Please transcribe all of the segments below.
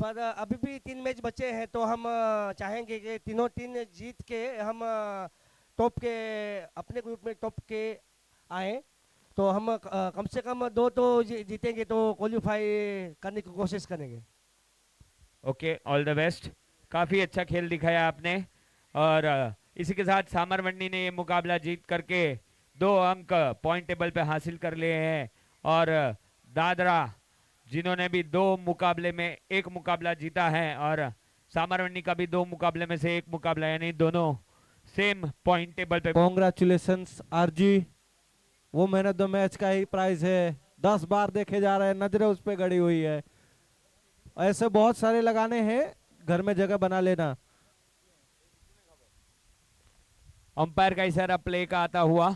पर अभी भी 3 मैच बचे हैं, तो हम चाहेंगे कि तीनों तीन जीत के हम टॉप के, अपने ग्रुप में टॉप के आए। तो हम कम से कम दो तो जीतेंगे तो क्वालिफाई करने की कोशिश करेंगे। Okay, all the best. काफी अच्छा खेल दिखाया आपने। और इसी के साथ सामरवंडी ने ये मुकाबला जीत करके 2 अंक पॉइंट टेबल पे हासिल कर लिए हैं। और दादरा जिन्होंने भी 2 मुकाबले में 1 मुकाबला जीता है, और सामरवंडी का भी 2 मुकाबले में से 1 मुकाबला, यानी दोनों सेम पॉइंट टेबल पे। Congratulations RG. वो मैन ऑफ द मैच का ही प्राइज है, 10 बार देखे जा रहे हैं, नजरें उस पर गड़ी हुई है। ऐसे बहुत सारे लगाने हैं, घर में जगह बना लेना। अंपायर का इशारा प्ले का आता हुआ।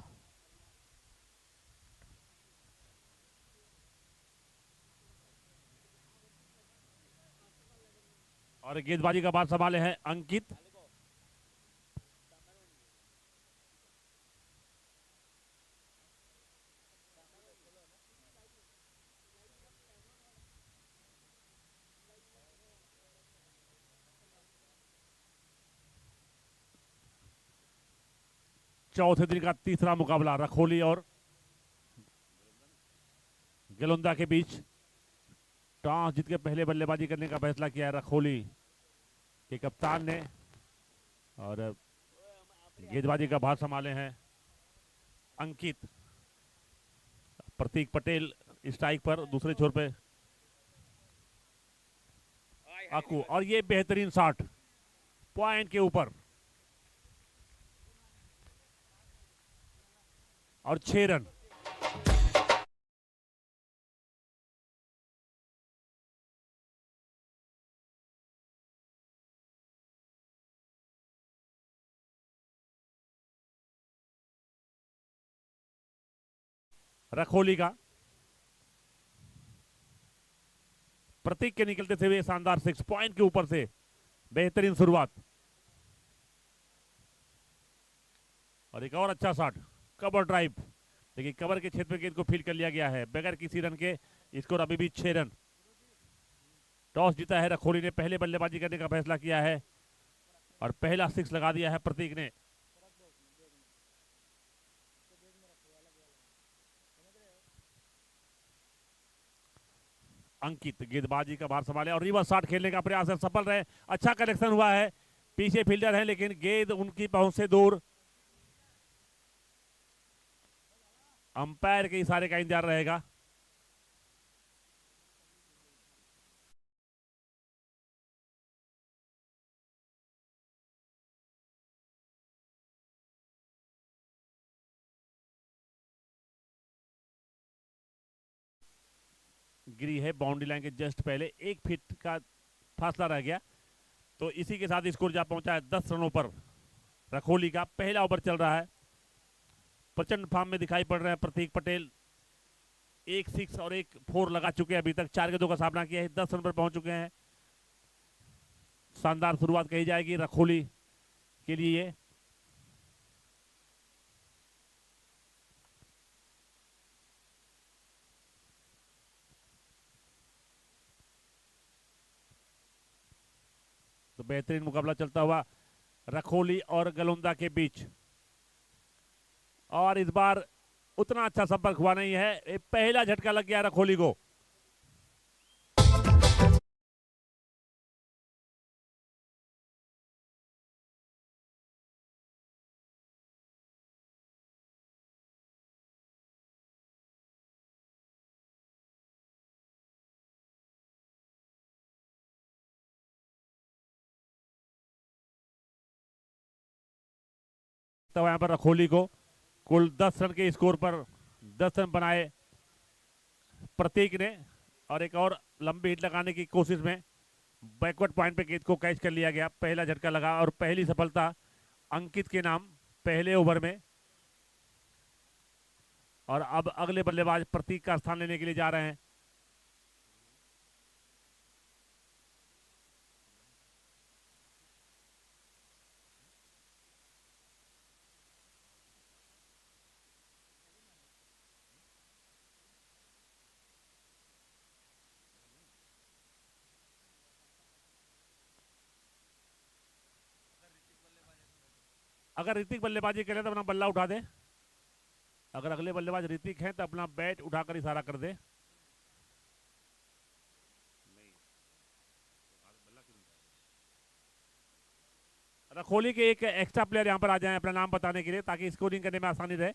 और गेंदबाजी का बात संभाले हैं अंकित। चौथे दिन का तीसरा मुकाबला रखोली और गेलुंदा के बीच। टॉस जीत के पहले बल्लेबाजी करने का फैसला किया है रखोली के कप्तान ने, और गेंदबाजी का भार संभाले हैं अंकित। प्रतीक पटेल स्ट्राइक पर, दूसरे छोर पे आकू, और ये बेहतरीन शॉट पॉइंट के ऊपर, और 6 रन। रखोली का प्रतीक के निकलते थे हुए शानदार 6 पॉइंट के ऊपर से, बेहतरीन शुरुआत। और एक और अच्छा शॉट, कवर ड्राइव। देखिए कवर के क्षेत्र में गेंद को फील कर लिया गया है बगैर किसी रन के। स्कोर अभी भी 6 रन। टॉस जीता है रखोली ने, पहले बल्लेबाजी करने का फैसला किया है और पहला 6 लगा दिया है प्रतीक ने। अंकित गेंदबाजी का भार संभाले और रिवर्स शॉट खेलने का प्रयास है, सफल रहे। अच्छा कलेक्शन हुआ है, पीछे फील्डर है लेकिन गेंद उनकी पहुंच से दूर। अंपायर के इशारे का इंतजार रहेगा। गिरी है बाउंड्री लाइन के जस्ट पहले, 1 फीट का फासला रह गया। तो इसी के साथ स्कोर जा पहुंचा है 10 रनों पर। रखोली का पहला ओवर चल रहा है, प्रचंड फॉर्म में दिखाई पड़ रहे हैं प्रतीक पटेल। 1 6 और 1 4 लगा चुके हैं, अभी तक 4 गेंदों का सामना किया है, 10 रन पर पहुंच चुके हैं। शानदार शुरुआत कही जाएगी रखोली के लिए। तो बेहतरीन मुकाबला चलता हुआ रखोली और गलुंदा के बीच, और इस बार उतना अच्छा संपर्क हुआ नहीं है। पहला झटका लग गया रखोली को। तो यहां पर रखोली को कुल 10 रन के स्कोर पर 10 रन बनाए प्रतीक ने, और एक और लंबी हिट लगाने की कोशिश में बैकवर्ड पॉइंट पे गेंद को कैच कर लिया गया। पहला झटका लगा और पहली सफलता अंकित के नाम पहले ओवर में। और अब अगले बल्लेबाज प्रतीक का स्थान लेने के लिए जा रहे हैं। अगर ऋतिक बल्लेबाजी करे तो अपना बल्ला उठा दे। अगर अगले बल्लेबाज ऋतिक हैं तो अपना बैट उठाकर इशारा कर दे। रखोली के एक एक्स्ट्रा प्लेयर यहां पर आ जाए अपना नाम बताने के लिए, ताकि स्कोरिंग करने में आसानी रहे।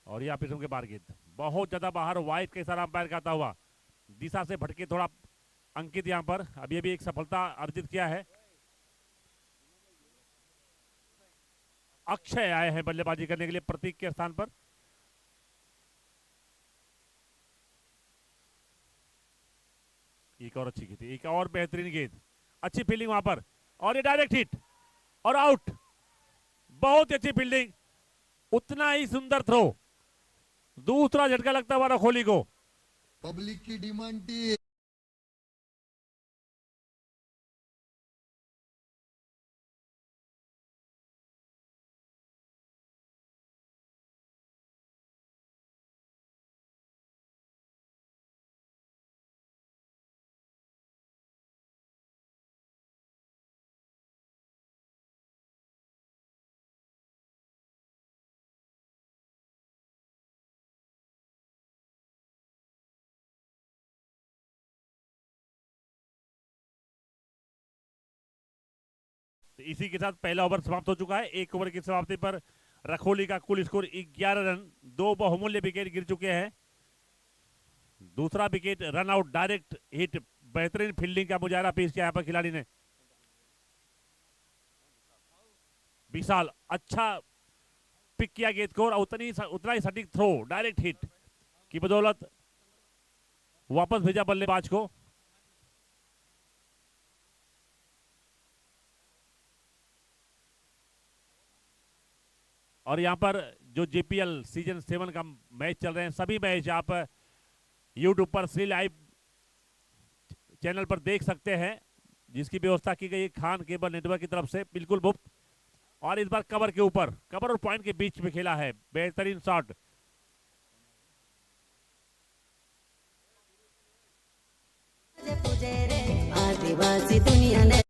और यहाँ पे के बाहर गेंद बहुत ज्यादा बाहर, वाइट के इशारा अंपायर का आता हुआ, दिशा से भटके थोड़ा अंकित यहां पर अभी अभी एक सफलता अर्जित किया है। अक्षय आए हैं बल्लेबाजी करने के लिए प्रतीक के स्थान पर। एक और अच्छी गेंद, एक और बेहतरीन गेंद, अच्छी फील्डिंग वहां पर, और ये डायरेक्ट हिट और आउट। बहुत अच्छी फील्डिंग, उतना ही सुंदर थ्रो, दूसरा झटका लगता हुआ रखोली को। पब्लिक की डिमांड थी। तो इसी के साथ पहला ओवर समाप्त हो चुका है। एक ओवर की समाप्ति पर रखोली का कुल स्कोर 11 रन, 2 बहुमूल्य विकेट गिर चुके हैं। दूसरा wicket run out, direct hit, बेहतरीन फील्डिंग का मुजाहरा पेश किया यहाँ पर खिलाड़ी ने। विशाल अच्छा पिक किया गेंद को, और उतना ही सटीक थ्रो, डायरेक्ट हिट की बदौलत वापस भेजा बल्लेबाज को। और यहां पर जो जेपीएल सीजन 7 का मैच चल रहे हैं, सभी मैच आप यूट्यूब पर श्री लाइव चैनल पर देख सकते हैं, जिसकी व्यवस्था की गई है खान केबल नेटवर्क की तरफ से, बिल्कुल मुफ्त। और इस बार कवर के ऊपर, कवर और पॉइंट के बीच में खेला है, बेहतरीन शॉट। आदिवासी दुनिया ने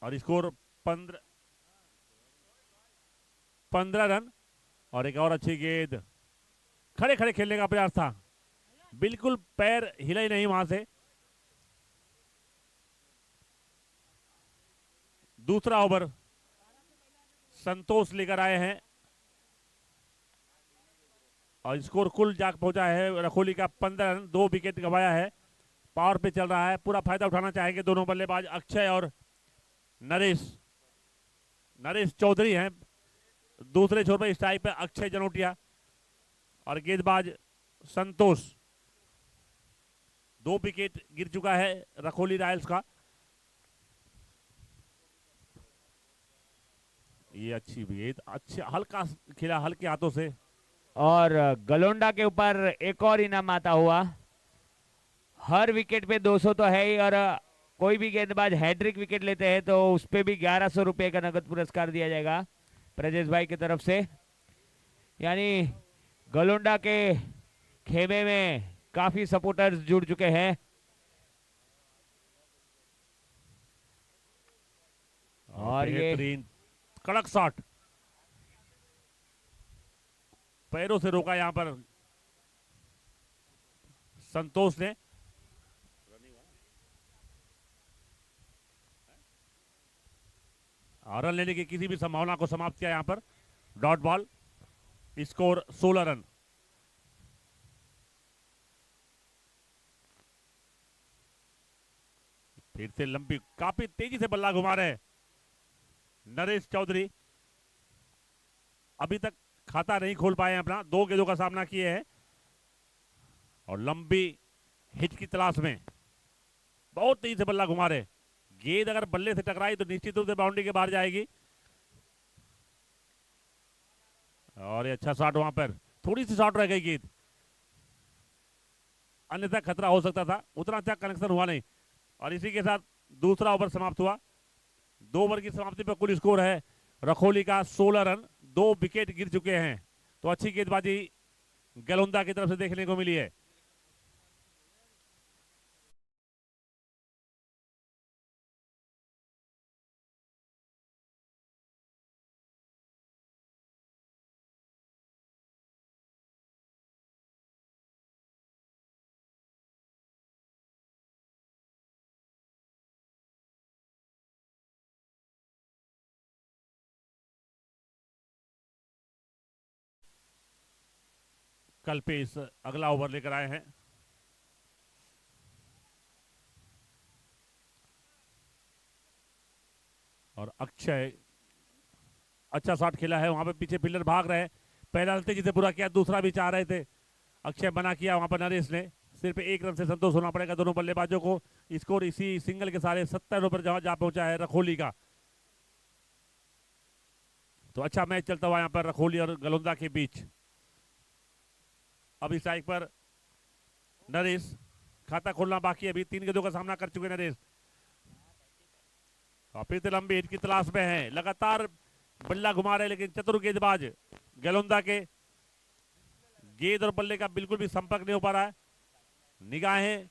और स्कोर 15 रन। और एक और अच्छी गेंद, खड़े खड़े खेलने का प्रयास था, बिल्कुल पैर हिला ही नहीं वहां से। दूसरा ओवर संतोष लेकर आए हैं, और स्कोर कुल जाग पहुंचा है रखोली का 15 रन, 2 विकेट गंवाया है। पावर पे चल रहा है, पूरा फायदा उठाना चाहेंगे दोनों बल्लेबाज, अक्षय और नरेश चौधरी हैं। दूसरे छोर पर स्ट्राइक पे अक्षय जनोटिया और गेंदबाज संतोष। 2 विकेट गिर चुका है रखोली रॉयल्स का। ये अच्छी गेंद, अच्छा हल्का खेला, हल्के हाथों से। और गलोंडा के ऊपर एक और इनाम आता हुआ। हर विकेट पे 200 तो है ही, और कोई भी गेंदबाज हैट्रिक विकेट लेते हैं तो उस पे भी 1100 रुपए का नगद पुरस्कार दिया जाएगा प्रजेश भाई की तरफ से। यानी गलोंडा के खेमे में काफी सपोर्टर्स जुड़ चुके हैं। और ये कड़क शॉट, पैरों से रोका यहां पर संतोष ने। रन लेने की किसी भी संभावना को समाप्त किया यहां पर। Dot ball, score 16 run. फिर से लंबी, काफी तेजी से बल्ला घुमा रहे हैं नरेश चौधरी। अभी तक खाता नहीं खोल पाए अपना, 2 गेंदों का सामना किए हैं, और लंबी हिट की तलाश में बहुत तेजी से बल्ला घुमा रहे। गेंद अगर बल्ले से टकराई तो निश्चित रूप से बाउंड्री के बाहर जाएगी। और ये अच्छा शॉट, वहां पर थोड़ी सी शॉट रह गई गेंद, अन्यथा खतरा हो सकता था, उतना अच्छा कनेक्शन हुआ नहीं। और इसी के साथ दूसरा ओवर समाप्त हुआ। 2 ओवर की समाप्ति पर कुल स्कोर है रखोली का 16 रन, 2 विकेट गिर चुके हैं। तो अच्छी गेंदबाजी गलोंदा की तरफ से देखने को मिली है। कल पे इस अगला ओवर लेकर आए हैं। और अक्षय अच्छा शॉट खेला है, वहां पे पीछे फील्डर भाग रहे हैं। पहला तेजी से पूरा किया, दूसरा भी चाह रहे थे, अक्षय बना किया वहां पर नरेश ने। सिर्फ 1 रन से संतोष होना पड़ेगा दोनों बल्लेबाजों को। स्कोर इसी सिंगल के सारे 70 रनों पर जा पहुंचा है रखोली का। तो अच्छा मैच चलता हुआ यहाँ पर रखोली और गलोंदा के बीच। अभी स्ट्राइक पर नरेश, खाता खोलना बाकी है, अभी 3 गेंदों का सामना कर चुके नरेश। फिर से लंबी हिट की तलाश में है, लगातार बल्ला घुमा रहे, लेकिन चतुर गेंदबाज गलोंदा के गेंद और बल्ले का बिल्कुल भी संपर्क नहीं हो पा रहा है। निगाहें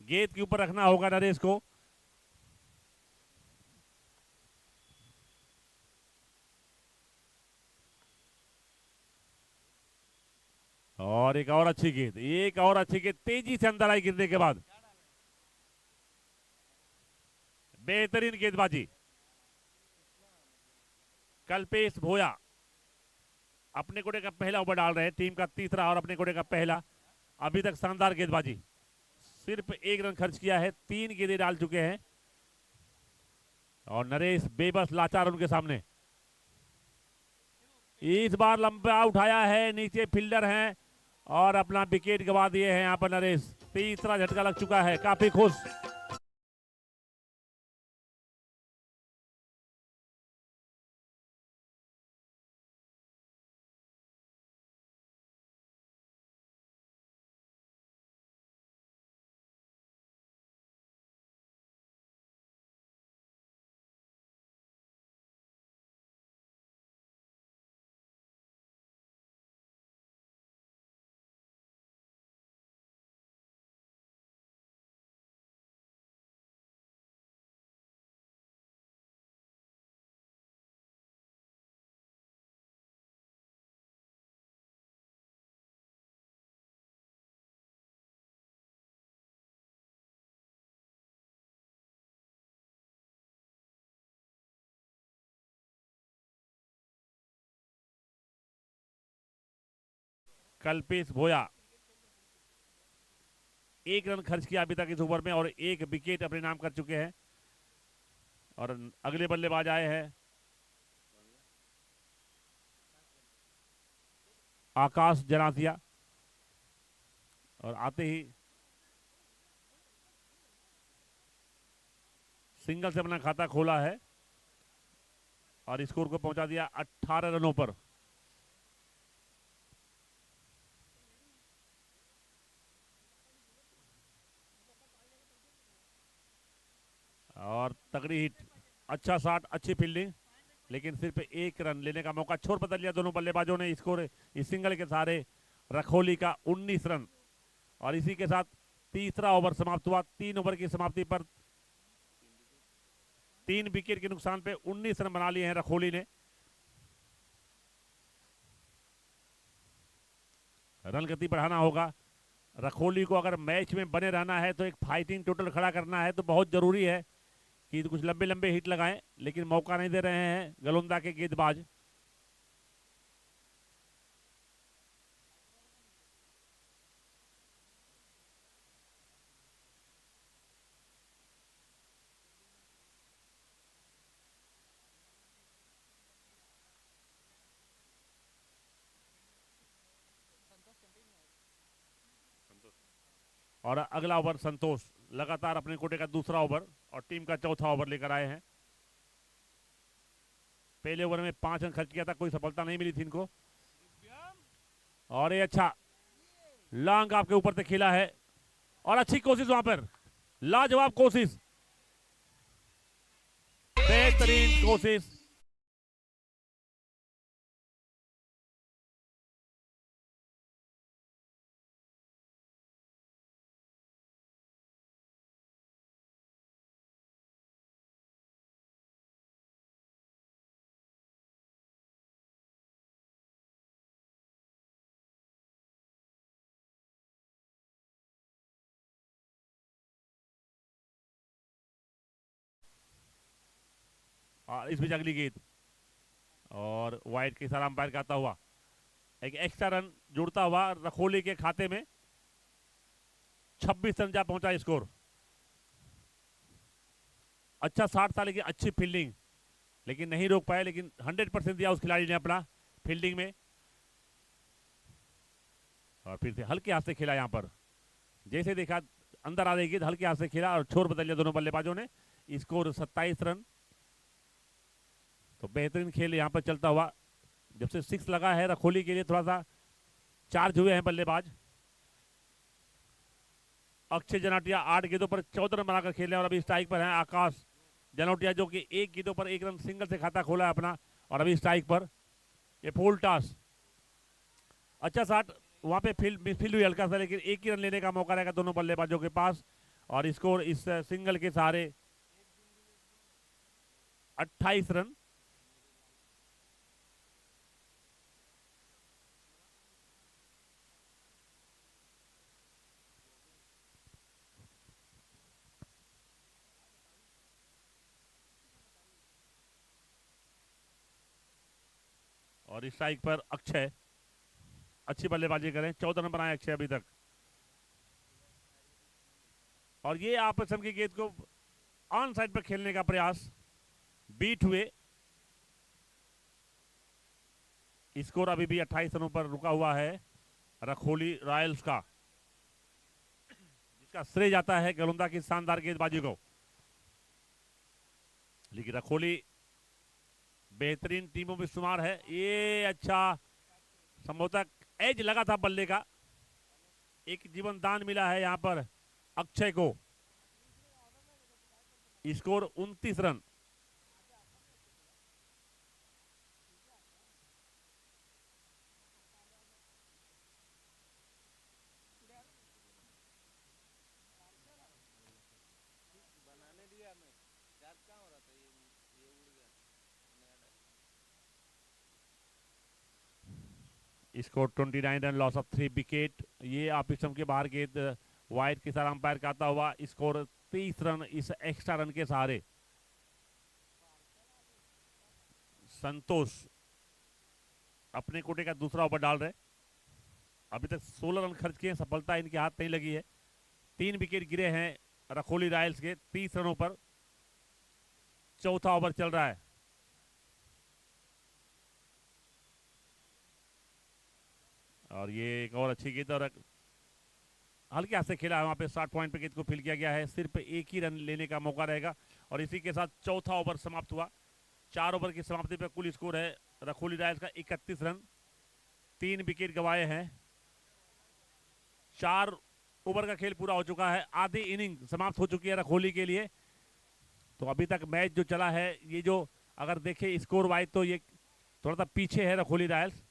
गेंद के ऊपर रखना होगा नरेश को। और एक और अच्छी गेंद, एक और अच्छी गेंद तेजी से अंदर आई गिरने के बाद। बेहतरीन गेंदबाजी। कल्पेश भोया अपने कोटे का पहला ओवर डाल रहे हैं, टीम का तीसरा और अपने कोटे का पहला। अभी तक शानदार गेंदबाजी, सिर्फ 1 रन खर्च किया है, 3 गेंदें डाल चुके हैं। और नरेश बेबस लाचार उनके सामने। इस बार लंबा उठाया है, नीचे फील्डर हैं और अपना विकेट गवा दिए हैं यहाँ पर नरेश। तीसरा झटका लग चुका है, काफी खुश। कल्पेश भोया 1 रन खर्च किया अभी तक इस ओवर में और 1 विकेट अपने नाम कर चुके हैं। और अगले बल्लेबाज आए हैं आकाश जनासिया। और आते ही सिंगल से अपना खाता खोला है और स्कोर को पहुंचा दिया 18 रनों पर। और तगड़ी हिट, अच्छा शॉट, अच्छी फील्डिंग, लेकिन सिर्फ 1 रन लेने का मौका छोड़ बदल लिया दोनों बल्लेबाजों ने। स्कोर इस सिंगल के सहारे रखोली का 19 रन। और इसी के साथ तीसरा ओवर समाप्त हुआ। 3 ओवर की समाप्ति पर 3 विकेट के नुकसान पे 19 रन बना लिए हैं रखोली ने। रन गति बढ़ाना होगा रखोली को। अगर मैच में बने रहना है तो एक फाइटिंग टोटल खड़ा करना है, तो बहुत जरूरी है कि कुछ लंबे लंबे हिट लगाएं, लेकिन मौका नहीं दे रहे हैं गलोंदा के गेंदबाज। और अगला ओवर संतोष लगातार अपने कोटे का दूसरा ओवर और टीम का चौथा ओवर लेकर आए हैं। पहले ओवर में 5 रन खर्च किया था, कोई सफलता नहीं मिली थी इनको। और ये अच्छा लॉन्ग आपके ऊपर से खेला है और अच्छी कोशिश वहां पर, लाजवाब कोशिश, बेहतरीन कोशिश। और इस बीच अगली गेंद और वाइड के इशारा अंपायर कहता हुआ एक एक्स्ट्रा रन जुड़ता हुआ रखोली के खाते में। 26 रन जा पहुंचा स्कोर। अच्छा 60 था, लेकिन अच्छी फील्डिंग, लेकिन नहीं रोक पाए, लेकिन 100% दिया उस खिलाड़ी ने अपना फील्डिंग में। और फिर से हल्के हाथ से खेला यहां पर, जैसे देखा अंदर आ रही गेंद हल्के हाथ से खेला और छोर बदल लिया दोनों बल्लेबाजों ने। Score 27 run. तो बेहतरीन खेल यहां पर चलता हुआ। जब से 6 लगा है रखोली के लिए, थोड़ा सा चार्ज हुए हैं बल्लेबाज। अक्षय जनाटिया 8 गेंदों पर 14 रन बनाकर खेले और अभी स्ट्राइक पर हैं आकाश जनाटिया, जो कि 1 गेंदों पर 1 रन सिंगल से खाता खोला है अपना और अभी स्ट्राइक पर। ये फुल टॉस, अच्छा शॉट वहां पे मिसफील्ड हुई हल्का सा, लेकिन 1 ही रन लेने का मौका रहेगा दोनों बल्लेबाजों के पास। और स्कोर इस सिंगल के सहारे 28 रन। और स्ट्राइक पर अक्षय अच्छी बल्लेबाजी करें, 14 रन बनाए अक्षय अभी तक। और ये आपस की गेंद को ऑन साइड पर खेलने का प्रयास, बीट हुए। स्कोर अभी भी 28 रनों पर रुका हुआ है रखोली रॉयल्स का, जिसका श्रेय जाता है गलुंदा की शानदार गेंदबाजी को। लेकिन रखोली बेहतरीन टीमों में शुमार है। ये अच्छा संभवतः एज लगा था बल्ले का, एक जीवन दान मिला है यहां पर अक्षय को। Score 29 run. Score 29 run, loss of 3 wicket. ये आप स्टंप के बाहर गेंद वाइड के साथ अंपायर कहता हुआ। स्कोर 30 रन इस एक्स्ट्रा रन के सहारे। संतोष अपने कोटे का दूसरा ओवर डाल रहे, अभी तक 16 रन खर्च किए, सफलता इनके हाथ नहीं लगी है। 3 विकेट गिरे हैं रखोली रॉयल्स के 30 रनों पर। चौथा ओवर चल रहा है। और ये एक और अच्छी गेंद और हल्के हाथ से खेला है वहां पे, 60 पॉइंट पे गेंद को फील किया गया है। सिर्फ एक ही रन लेने का मौका रहेगा और इसी के साथ चौथा ओवर समाप्त हुआ। 4 ओवर की समाप्ति पे कुल स्कोर है रखोली रॉयल्स का 31 रन। 3 विकेट गंवाए हैं। 4 ओवर का खेल पूरा हो चुका है, आधी इनिंग समाप्त हो चुकी है रखोली के लिए। तो अभी तक मैच जो चला है, ये जो अगर देखे स्कोर वाइज तो ये थोड़ा सा पीछे है रखोली रॉयल्स।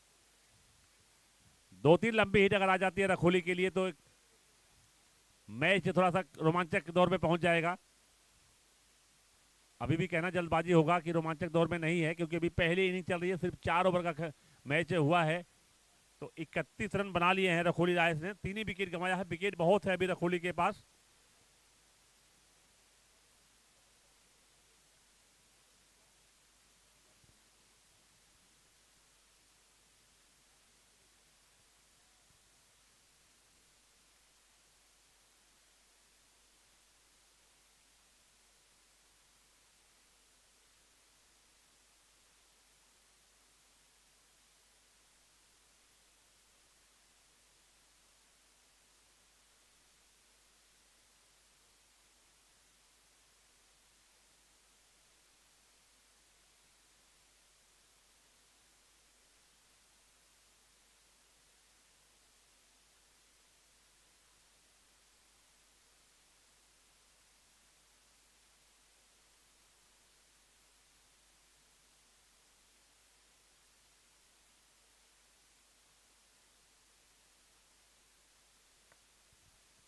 2-3 लंबी हिट अगर आ जाती है रखोली के लिए तो मैच थोड़ा सा रोमांचक दौर में पहुंच जाएगा। अभी भी कहना जल्दबाजी होगा कि रोमांचक दौर में नहीं है, क्योंकि अभी पहली इनिंग चल रही है, सिर्फ 4 ओवर का मैच हुआ है। तो 31 रन बना लिए हैं रखोली रॉयल्स ने। 3 ही विकेट गंवाया है, विकेट बहुत है अभी रखोली के पास।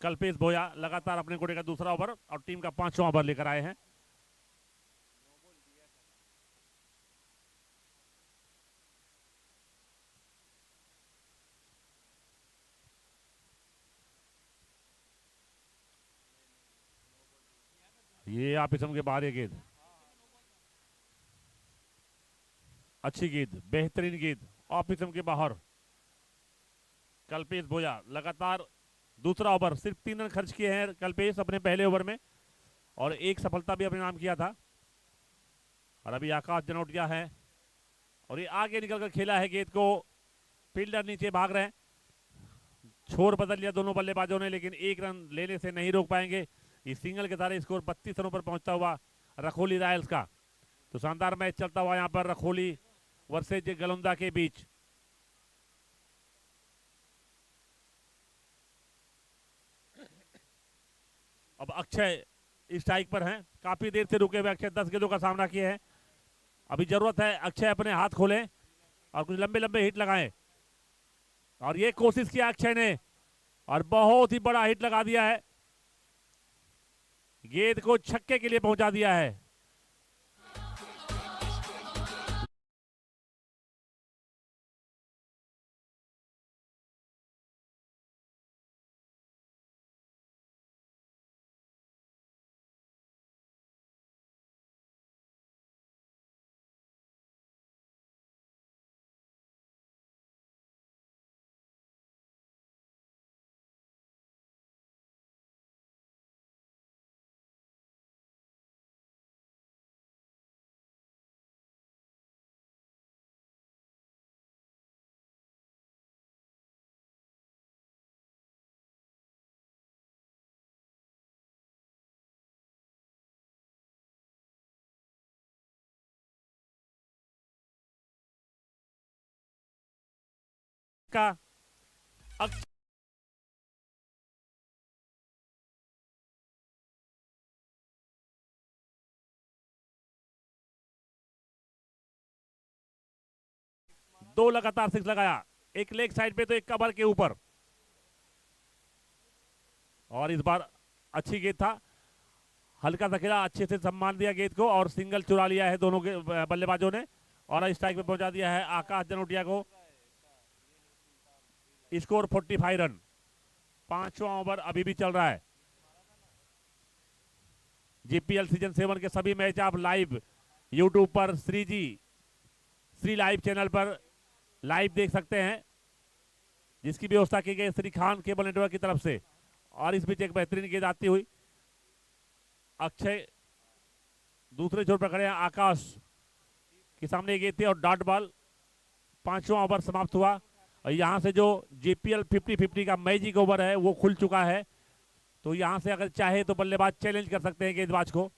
कल्पेश भोया लगातार अपने कोटे का दूसरा ओवर और टीम का 5वां ओवर लेकर आए हैं। ये आप इसम के बाहर ये गेंद अच्छी गेंद, बेहतरीन गेंद, ऑफ स्टंप के बाहर। कल्पेश भोया लगातार दूसरा ओवर, सिर्फ 3 रन खर्च किए हैं कल्पेश अपने पहले ओवर में, और एक सफलता भी अपने नाम किया था। और अभी आकाश जनोटिया है, और ये आगे निकलकर खेला है गेंद को, फील्डर नीचे भाग रहे हैं। छोर बदल लिया दोनों बल्लेबाजों ने, लेकिन 1 रन लेने से नहीं रोक पाएंगे। इस सिंगल के सारे स्कोर 32 रनों पर पहुंचता हुआ रखोली रॉयल्स का। तो शानदार मैच चलता हुआ यहाँ पर रखोली वर्सेज गलुंदा के बीच। अब अक्षय स्ट्राइक पर हैं, काफी देर से रुके हुए अक्षय 10 गेंदों का सामना किए हैं। अभी जरूरत है अक्षय अपने हाथ खोलें और कुछ लंबे लंबे हिट लगाएं, और ये कोशिश किया अक्षय ने और बहुत ही बड़ा हिट लगा दिया है, गेंद को छक्के के लिए पहुंचा दिया है। का अक्षय दो लगातार 6 लगाया, एक लेग साइड पे तो एक कवर के ऊपर, और इस बार अच्छी गेंद था, हल्का सा खेला, अच्छे से सम्मान दिया गेंद को, और सिंगल चुरा लिया है दोनों के बल्लेबाजों ने, और स्ट्राइक पे पहुंचा दिया है आकाश जनोटिया को। Score 45 run. 5वां ओवर अभी भी चल रहा है। जीपीएल सीजन 7 के सभी मैच आप लाइव यूट्यूब पर श्री लाइव चैनल पर लाइव देख सकते हैं, जिसकी व्यवस्था की गई श्री खान केबल नेटवर्क की तरफ से। और इस बीच एक बेहतरीन गेंद आती हुई, अक्षय दूसरे छोर पर खड़े हैं, आकाश के सामने गेंद थी और डॉट बॉल। 5वां ओवर समाप्त हुआ, और यहां से जो जीपीएल 50-50 का मैजिक ओवर है वो खुल चुका है। तो यहां से अगर चाहे तो बल्लेबाज चैलेंज कर सकते हैं गेंदबाज को।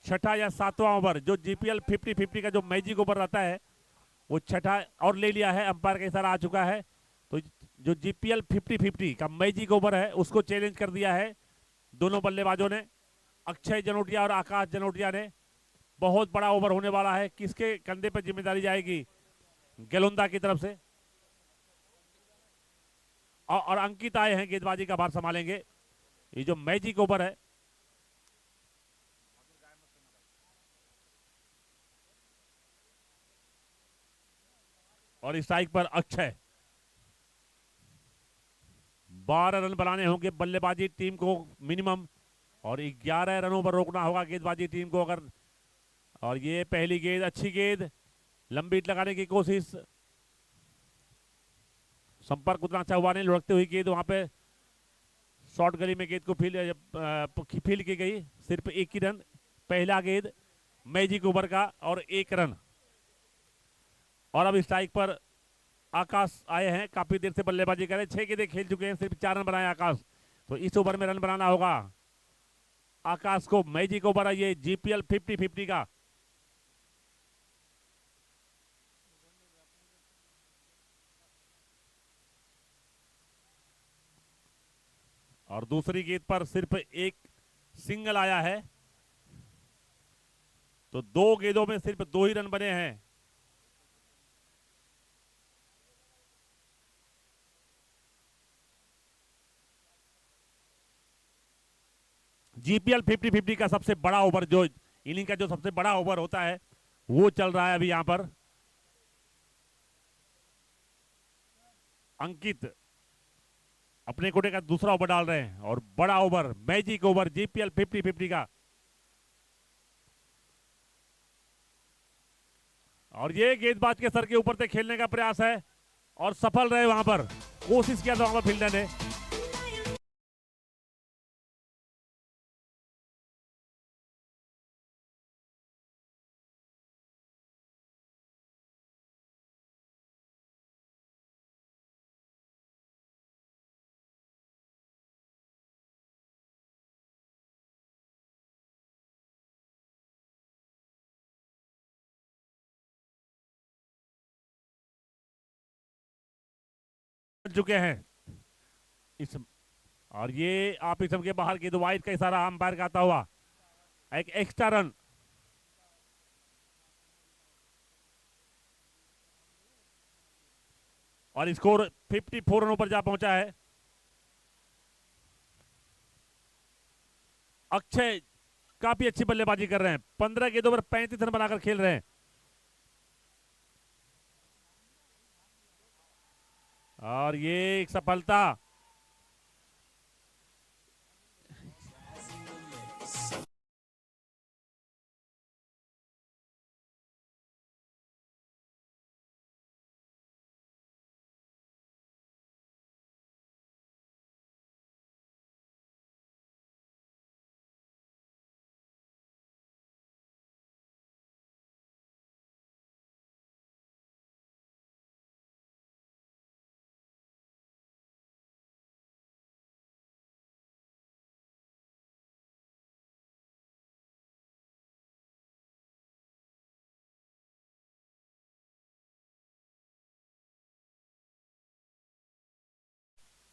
छठा या 7वां ओवर जो जीपीएल 50-50 का जो मैजिक ओवर रहता है वो छठा और ले लिया है, अंपायर का इशारा आ चुका है। तो जो जीपीएल 50-50 का मैजिक ओवर है उसको चैलेंज कर दिया है दोनों बल्लेबाजों ने, अक्षय जनोटिया और आकाश जनोटिया ने। बहुत बड़ा ओवर होने वाला है, किसके कंधे पर जिम्मेदारी जाएगी? गलुंदा की तरफ से, और अंकित आए हैं गेंदबाजी का भार संभालेंगे। ये जो मैजिक ओवर है, और स्ट्राइक पर अक्षय। 12 रन बनाने होंगे बल्लेबाजी टीम को मिनिमम, और 11 रनों पर रोकना होगा गेंदबाजी टीम को अगर। और ये पहली गेंद, अच्छी गेंद, लंबी हिट लगाने की कोशिश, संपर्क उतना अच्छा हुआ नहीं, लुढ़कते हुई गेंद वहां पे शॉर्ट गली में गेंद को फील्ड की गई। सिर्फ 1 ही रन, पहला गेंद मैजिक ओवर का, और 1 रन। और अब स्ट्राइक पर आकाश आए हैं, काफी देर से बल्लेबाजी करें, 6 गेंदें खेल चुके हैं, सिर्फ 4 रन बनाए आकाश। तो इस ओवर में रन बनाना होगा आकाश को। मैजिक ओवर है ये जीपीएल 50-50 का। और दूसरी गेंद पर सिर्फ एक सिंगल आया है, तो 2 गेंदों में सिर्फ 2 ही रन बने हैं। जीपीएल 50-50 का सबसे बड़ा ओवर, जो इनिंग का जो सबसे बड़ा ओवर होता है वो चल रहा है अभी यहां पर। अंकित अपने कोटे का दूसरा ओवर डाल रहे हैं, और बड़ा ओवर, मैजिक ओवर जीपीएल 50-50 का। और ये गेंदबाज के सर के ऊपर से खेलने का प्रयास है और सफल रहे, वहां पर कोशिश किया था वहां पर फील्डर ने। चुके हैं इस, और ये आप इस के बाहर की, तो वाइड का इशारा अंपायर का आता हुआ एक एक्स्ट्रा रन। और स्कोर 54 रनों पर जा पहुंचा है। अक्षय काफी अच्छी बल्लेबाजी कर रहे हैं, 15 गेंदों पर 35 रन बनाकर खेल रहे हैं। और ये एक सफलता।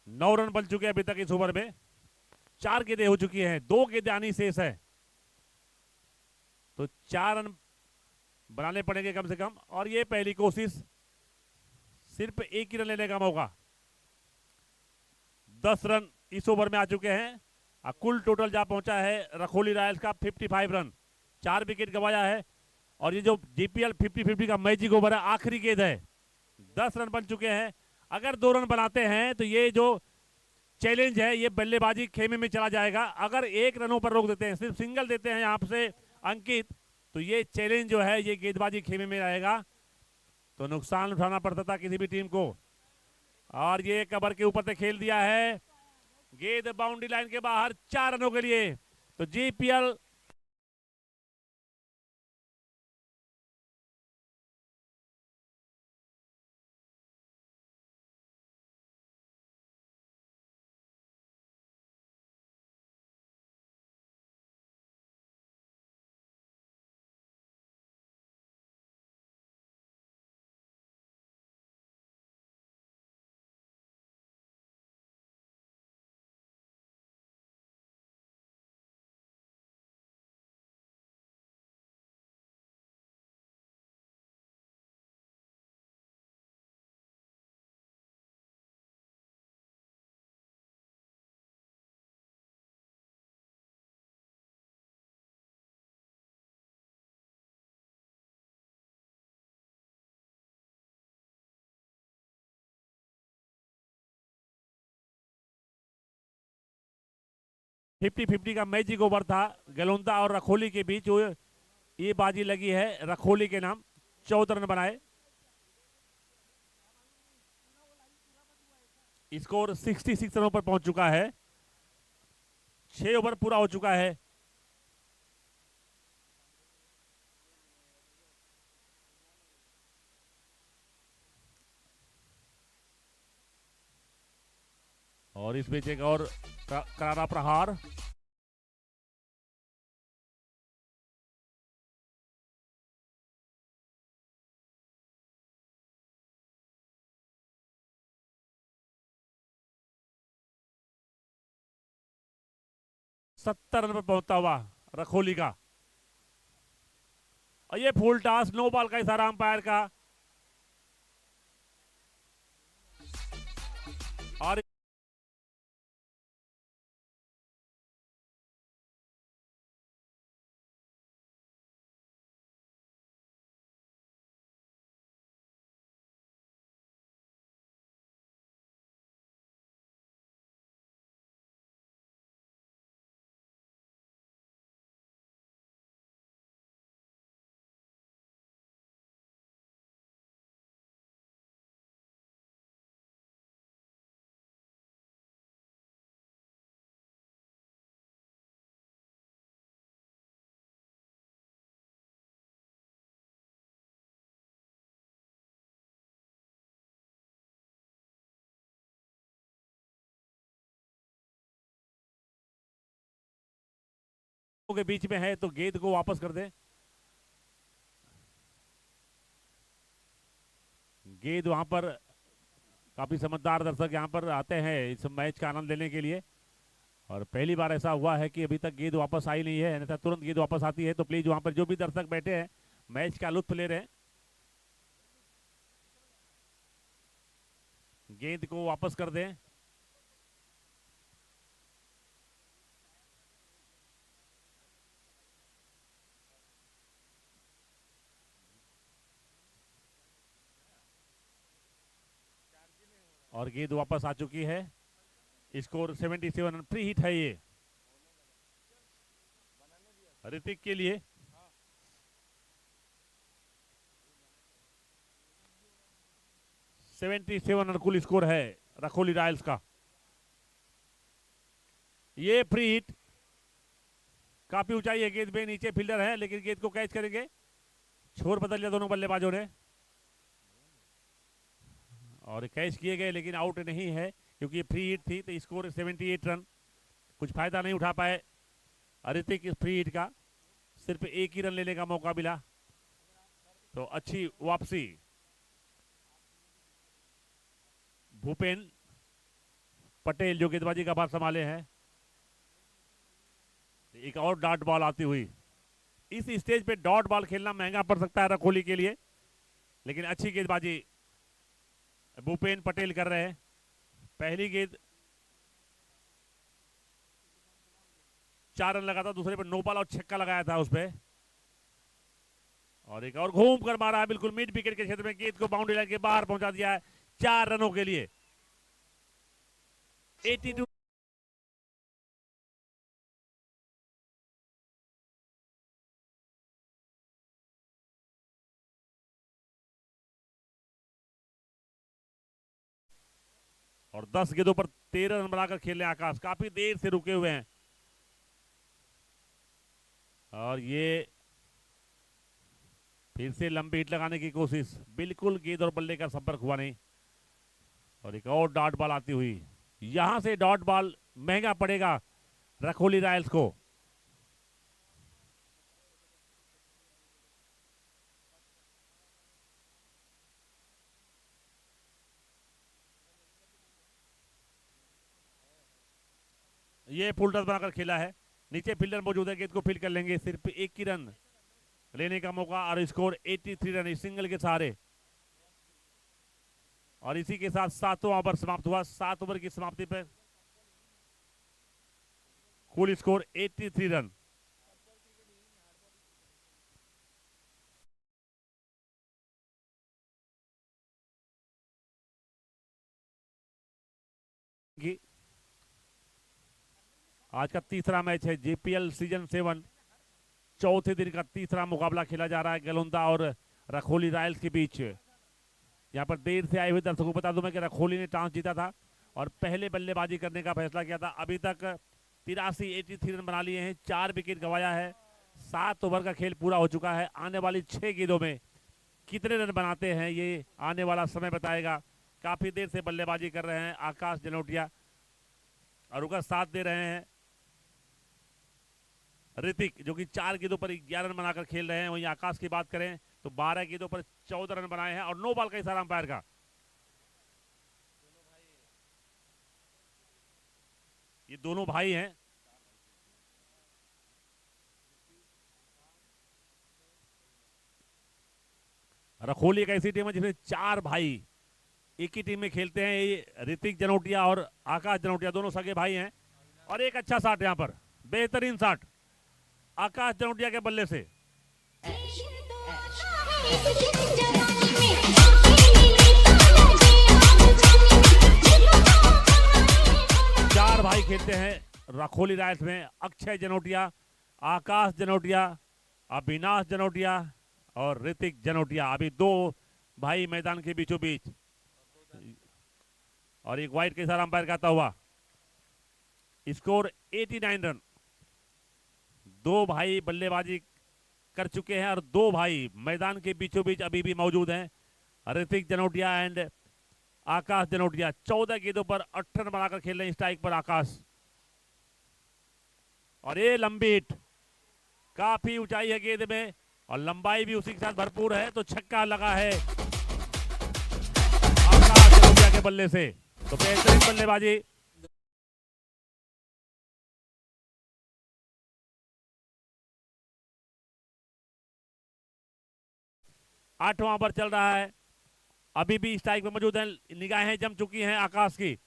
नौ रन बन चुके हैं अभी तक इस ओवर में, 4 गेंदें हो चुकी हैं, 2 गेंदें आनी शेष है, तो 4 रन बनाने पड़ेंगे कम से कम। और ये पहली कोशिश, सिर्फ एक ही रन लेने का मौका। 10 रन इस ओवर में आ चुके हैं। कुल टोटल जा पहुंचा है रखोली रॉयल्स का 55 रन, 4 विकेट गंवाया है। और ये जो जीपीएल 50-50 का मैजिक ओवर है, आखिरी गेंद है। 10 रन बन चुके हैं, अगर 2 रन बनाते हैं तो ये जो चैलेंज है ये बल्लेबाजी खेमे में चला जाएगा। अगर 1 रनों पर रोक देते हैं, सिर्फ सिंगल देते हैं यहां से अंकित, तो ये चैलेंज जो है ये गेंदबाजी खेमे में रहेगा, तो नुकसान उठाना पड़ता था किसी भी टीम को। और ये कवर के ऊपर से खेल दिया है, गेंद बाउंड्री लाइन के बाहर, 4 रनों के लिए। तो जीपीएल फिफ्टी 50 का मैजिक ओवर था गलोंदा और रखोली के बीच, ये बाजी लगी है रखोली के नाम। 14 रन बनाए, स्कोर 66 रनों पर पहुंच चुका है। 6 ओवर पूरा हो चुका है। और इस बीच एक और करारा प्रहार, सत्तर रन पर पहुंचता हुआ रखोली का। और ये फुल टॉस, नो बॉल का इशारा अंपायर का। और के बीच में है तो गेंद को वापस कर दें। गेंद वहां पर काफी समझदार दर्शक यहां पर आते हैं इस मैच का आनंद लेने के लिए, और पहली बार ऐसा हुआ है कि अभी तक गेंद वापस आई नहीं है, अन्यथा तुरंत गेंद वापस आती है। तो प्लीज वहां पर जो भी दर्शक बैठे हैं मैच का लुत्फ ले रहे हैं, गेंद को वापस कर दें। और गेंद वापस आ चुकी है। स्कोर 77 फ्री हिट है ये ऋतिक के लिए। सेवेंटी सेवन रन कुल स्कोर है रखोली रॉयल्स का। ये फ्री हिट, काफी ऊंचाई है गेंद पे, नीचे फील्डर है लेकिन गेंद को कैच करेंगे। छोर बदल लिया दोनों बल्लेबाजों ने और कैच किए गए लेकिन आउट नहीं है क्योंकि ये फ्री हिट थी। तो स्कोर 78 रन, कुछ फायदा नहीं उठा पाए ऋतिक इस फ्री हिट का, सिर्फ एक ही रन लेने का मौका मिला। तो अच्छी वापसी भूपेन पटेल जो गेंदबाजी का भार संभाले हैं। एक और डॉट बॉल आती हुई, इस स्टेज पे डॉट बॉल खेलना महंगा पड़ सकता है रखोली के लिए, लेकिन अच्छी गेंदबाजी भूपेन पटेल कर रहे हैं। पहली गेंद 4 रन लगा था, दूसरे पर नो बॉल और छक्का लगाया था उस पे, और एक और घूम कर मारा है बिल्कुल मिड विकेट के क्षेत्र में, गेंद को बाउंड्री लाइन के बाहर पहुंचा दिया है 4 रनों के लिए। 82 और 10 गेंदों पर 13 रन बनाकर खेल रहे हैं आकाश, काफी देर से रुके हुए हैं। और ये फिर से लंबी हिट लगाने की कोशिश, बिल्कुल गेंद और बल्ले का संपर्क हुआ नहीं, और एक और डॉट बॉल आती हुई। यहां से डॉट बॉल महंगा पड़ेगा रखोली रॉयल्स को। ये फुल टॉस बनाकर खेला है, नीचे फील्डर मौजूद है, गेंद को फील्ड कर लेंगे, सिर्फ एक ही रन लेने का मौका, और स्कोर 83 रन इस सिंगल के सहारे। और इसी के साथ 7वां ओवर समाप्त हुआ। 7 ओवर की समाप्ति पर कुल स्कोर 83 रन। आज का तीसरा मैच है जेपीएल सीजन 7, चौथे दिन का तीसरा मुकाबला खेला जा रहा है गलोंदा और रखोली रॉयल्स के बीच। यहाँ पर देर से आए हुए दर्शकों को बता दूं मैं कि रखोली ने टॉस जीता था और पहले बल्लेबाजी करने का फैसला किया था। अभी तक 83 रन बना लिए हैं, 4 विकेट गंवाया है, 7 ओवर का खेल पूरा हो चुका है। आने वाली 6 गेंदों में कितने रन बनाते हैं ये आने वाला समय बताएगा। काफी देर से बल्लेबाजी कर रहे हैं आकाश जलोटिया और उनका साथ दे रहे हैं ऋतिक, जो कि 4 गेंदों पर 11 रन बनाकर खेल रहे हैं। वहीं आकाश की बात करें तो 12 गेंदों पर 14 रन बनाए हैं और नो बॉल का इशारा अंपायर का। ये दोनों भाई हैं, रखोली एक ऐसी टीम है जिसमें 4 भाई एक ही टीम में खेलते हैं। ये ऋतिक जनोटिया और आकाश जनोटिया दोनों सगे भाई हैं। और एक अच्छा शॉट यहाँ पर, बेहतरीन शॉट आकाश जनोटिया के बल्ले से। चार भाई खेलते हैं रखोली रॉयल्स में, अक्षय जनोटिया, आकाश जनोटिया, अविनाश जनोटिया और ऋतिक जनोटिया। अभी 2 भाई मैदान के बीचों बीच, और एक वाइड के इशारा अंपायर कहता हुआ। Score 89 run. 2 भाई बल्लेबाजी कर चुके हैं और 2 भाई मैदान के बीचों बीच अभी भी मौजूद हैं, ऋतिक जनोटिया एंड आकाश जनोटिया। 14 गेंदों पर 8 रन बनाकर खेल रहे हैं स्ट्राइक पर आकाश। और ये लंबी हिट काफी ऊंचाई है गेंद में और लंबाई भी उसी के साथ भरपूर है, तो छक्का लगा है आकाश जलोटिया के बल्ले से। तो बेहतरीन बल्लेबाजी। आठवां ओवर चल रहा है, अभी भी स्ट्राइक में मौजूद है, निगाहें जम चुकी हैं आकाश की।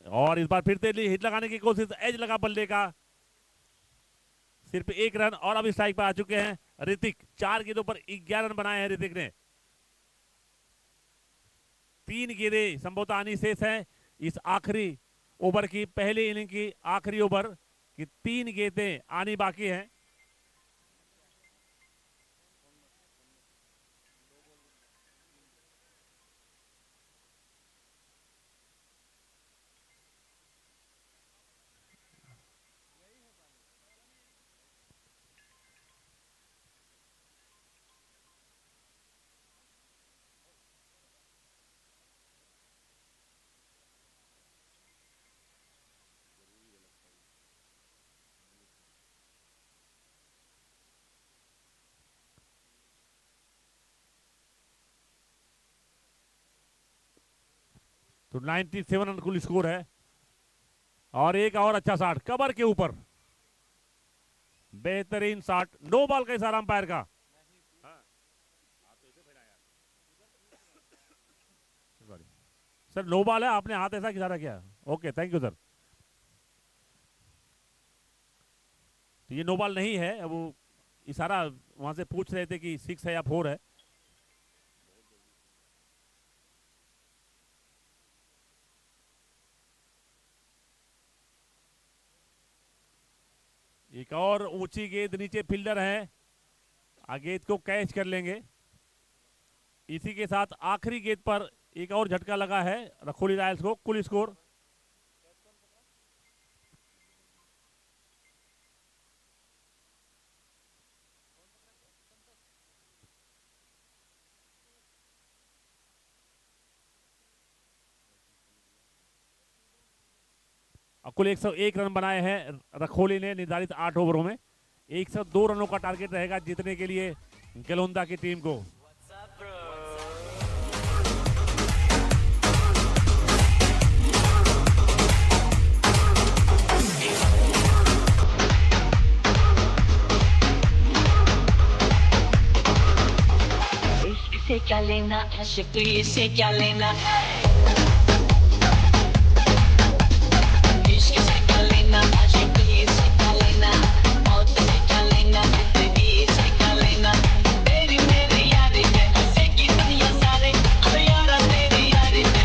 और इस बार फिर से हिट लगाने की कोशिश, एज लगा बल्ले का, सिर्फ एक रन और अभी स्ट्राइक पर आ चुके हैं ऋतिक। 4 गेंदों पर 11 रन बनाए हैं ऋतिक ने। 3 गेंदें संभवतः आनी शेष है इस आखिरी ओवर की, पहली इनिंग की आखिरी ओवर की 3 गेंदें आनी बाकी हैं। तो 97 रन कुल स्कोर है और एक और अच्छा शॉट कवर के ऊपर, बेहतरीन शॉट। नो बॉल का इशारा अंपायर का। सर नो बॉल है, आपने हाथ ऐसा इशारा किया। Okay thank you sir. तो ये नो बॉल नहीं है, वो इशारा वहां से पूछ रहे थे कि 6 है या 4 है। एक और ऊंची गेंद, नीचे फील्डर है, गेंद को कैच कर लेंगे। इसी के साथ आखिरी गेंद पर एक और झटका लगा है रखोली रॉयल्स को। कुल स्कोर कुल 101 रन बनाए हैं रखोली ने निर्धारित 8 ओवरों में। 102 रनों का टारगेट रहेगा जीतने के लिए गलोंदा की टीम को। इससे क्या लेना आशिक तू, इससे क्या लेना, इश्क से क्या लेना आशिक तू, इससे क्या लेना, मौत से क्या लेना जिंदगी से क्या लेना, तेरी मेरी यारी में हंसेगी दुनिया सारे, अब यारा तेरी यारी में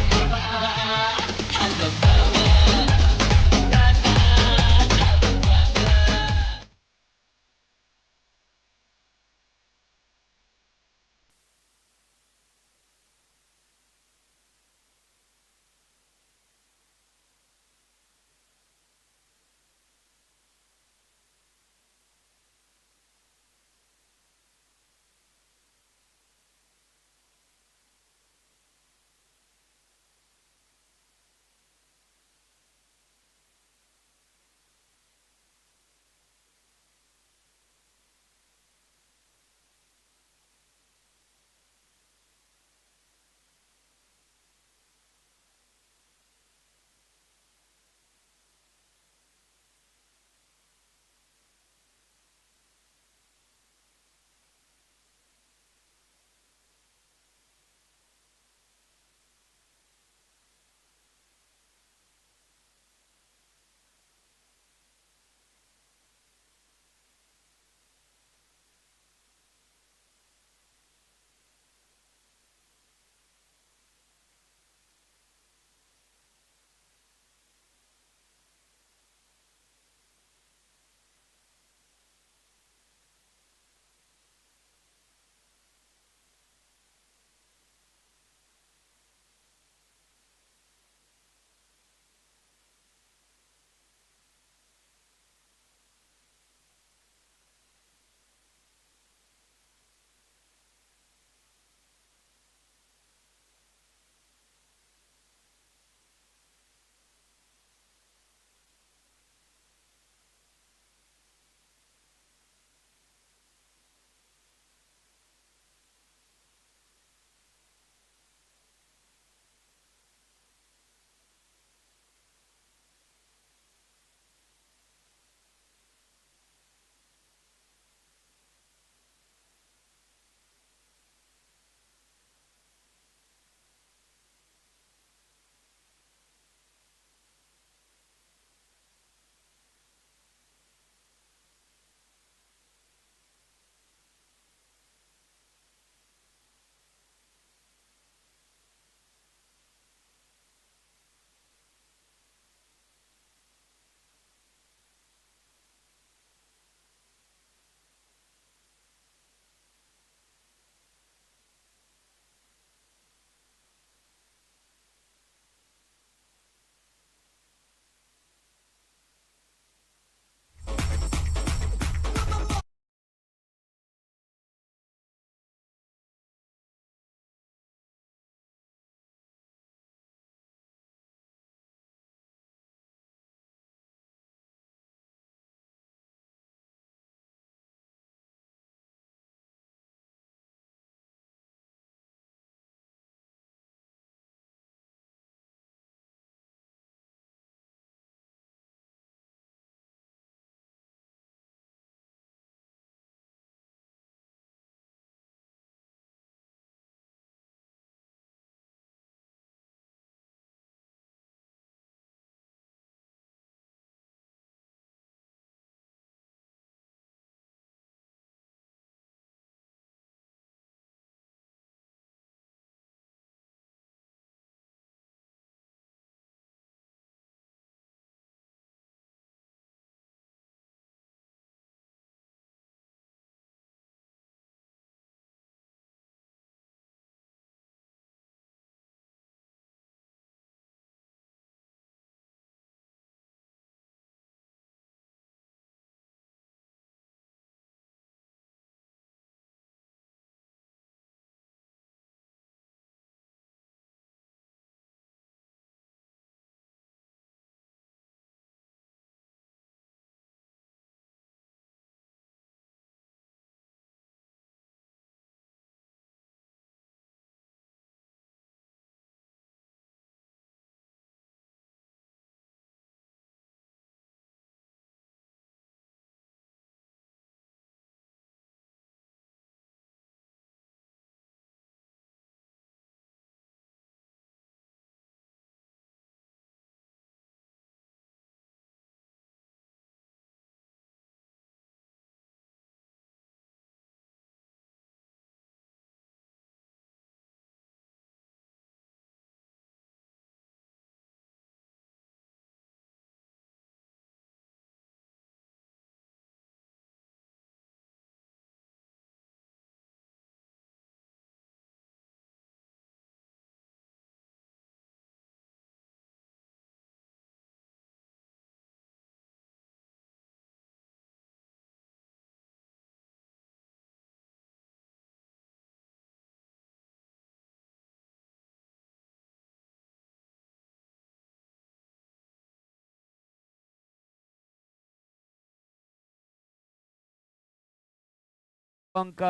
अंक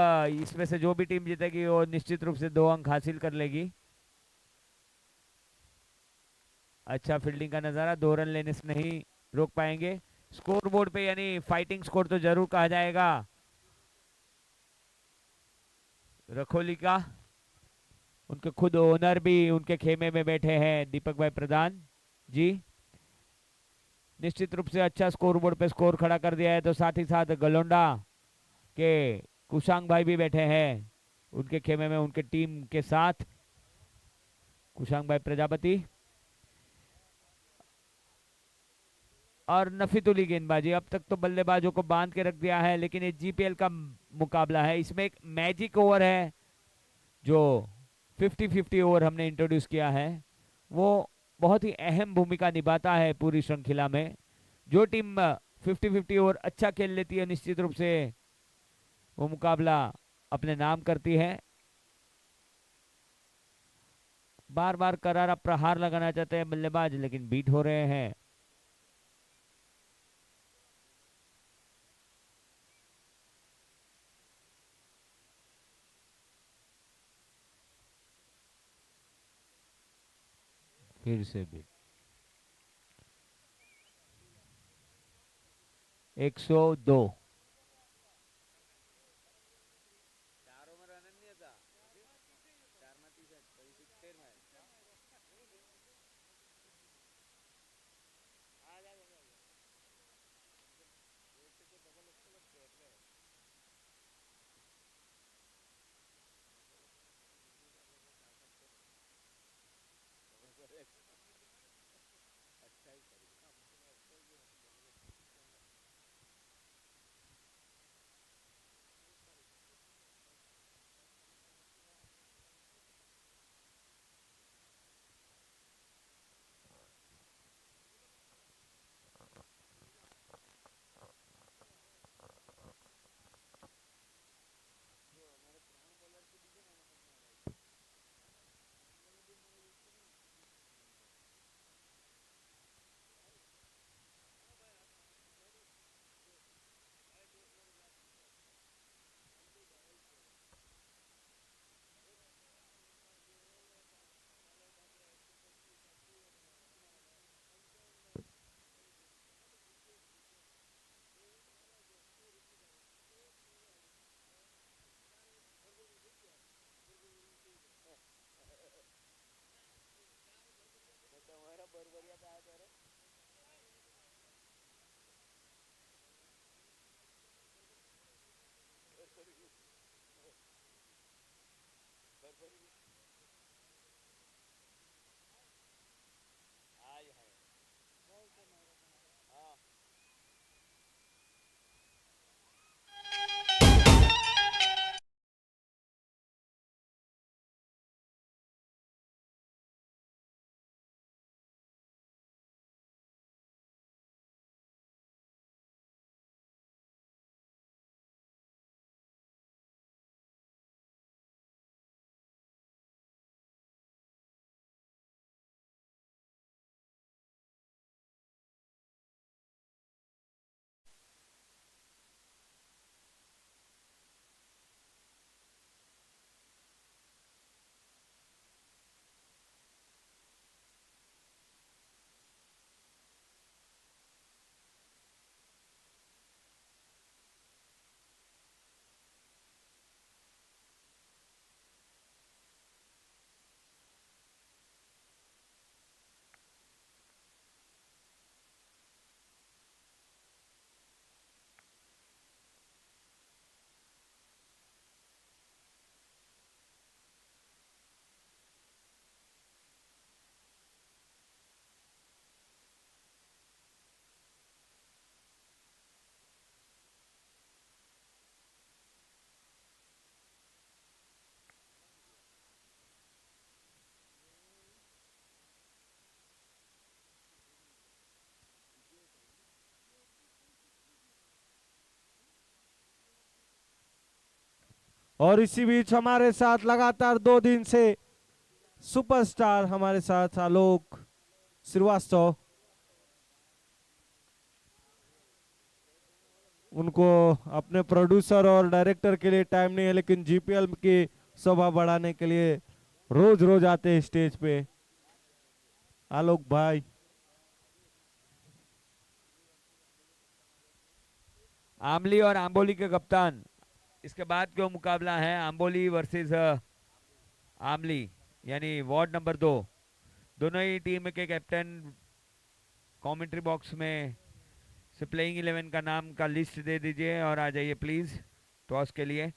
इसमें से जो भी टीम जीतेगी वो निश्चित रूप से 2 अंक हासिल कर लेगी। अच्छा फील्डिंग का नजारा, 2 रन लेने से नहीं रोक पाएंगे। स्कोर बोर्ड पे यानी फाइटिंग स्कोर तो जरूर कहा जाएगा रखोली का। उनके खुद ओनर भी उनके खेमे में बैठे हैं, दीपक भाई प्रधान जी। निश्चित रूप से अच्छा स्कोर बोर्ड पे स्कोर खड़ा कर दिया है। तो साथ ही साथ गलोंडा के कुशांग भाई भी बैठे हैं उनके खेमे में उनके टीम के साथ, कुशांग भाई प्रजापति। और नफीतुली गेंदबाजी, अब तक तो बल्लेबाजों को बांध के रख दिया है, लेकिन ये जीपीएल का मुकाबला है, इसमें एक मैजिक ओवर है जो 50-50 ओवर हमने इंट्रोड्यूस किया है, वो बहुत ही अहम भूमिका निभाता है पूरी श्रृंखला में। जो टीम 50-50 ओवर अच्छा खेल लेती है निश्चित रूप से वो मुकाबला अपने नाम करती है। बार बार करारा प्रहार लगाना चाहते हैं बल्लेबाज, लेकिन बीट हो रहे हैं। फिर से भी 102। और इसी बीच हमारे साथ लगातार 2 दिन से सुपरस्टार हमारे साथ आलोक श्रीवास्तव। उनको अपने प्रोड्यूसर और डायरेक्टर के लिए टाइम नहीं है, लेकिन जीपीएल की शोभा बढ़ाने के लिए रोज रोज आते हैं स्टेज पे। आलोक भाई, आमली और आंबोली के कप्तान, इसके बाद जो मुकाबला है आंबोली वर्सेस आमली यानी वार्ड नंबर 2, दोनों ही टीम के कैप्टन कमेंट्री बॉक्स में से प्लेइंग 11 का नाम का लिस्ट दे दीजिए और आ जाइए प्लीज टॉस के लिए।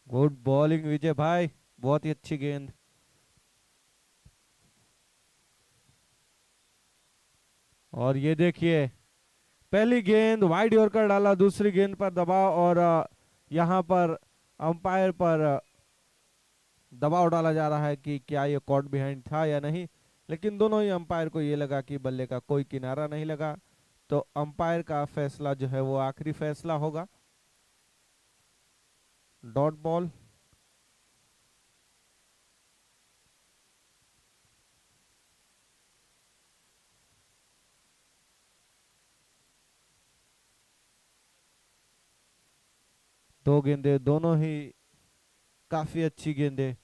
गुड बॉलिंग विजय भाई, बहुत ही अच्छी गेंद। और ये देखिए, पहली गेंद वाइड यॉर्कर डाला, दूसरी गेंद पर दबाव, और यहाँ पर अंपायर पर दबाव डाला जा रहा है कि क्या ये कॉट बिहाइंड था या नहीं, लेकिन दोनों ही अंपायर को ये लगा कि बल्ले का कोई किनारा नहीं लगा, तो अंपायर का फैसला जो है वो आखिरी फैसला होगा। Dot ball. दो गेंदे, दोनों ही काफी अच्छी गेंदे।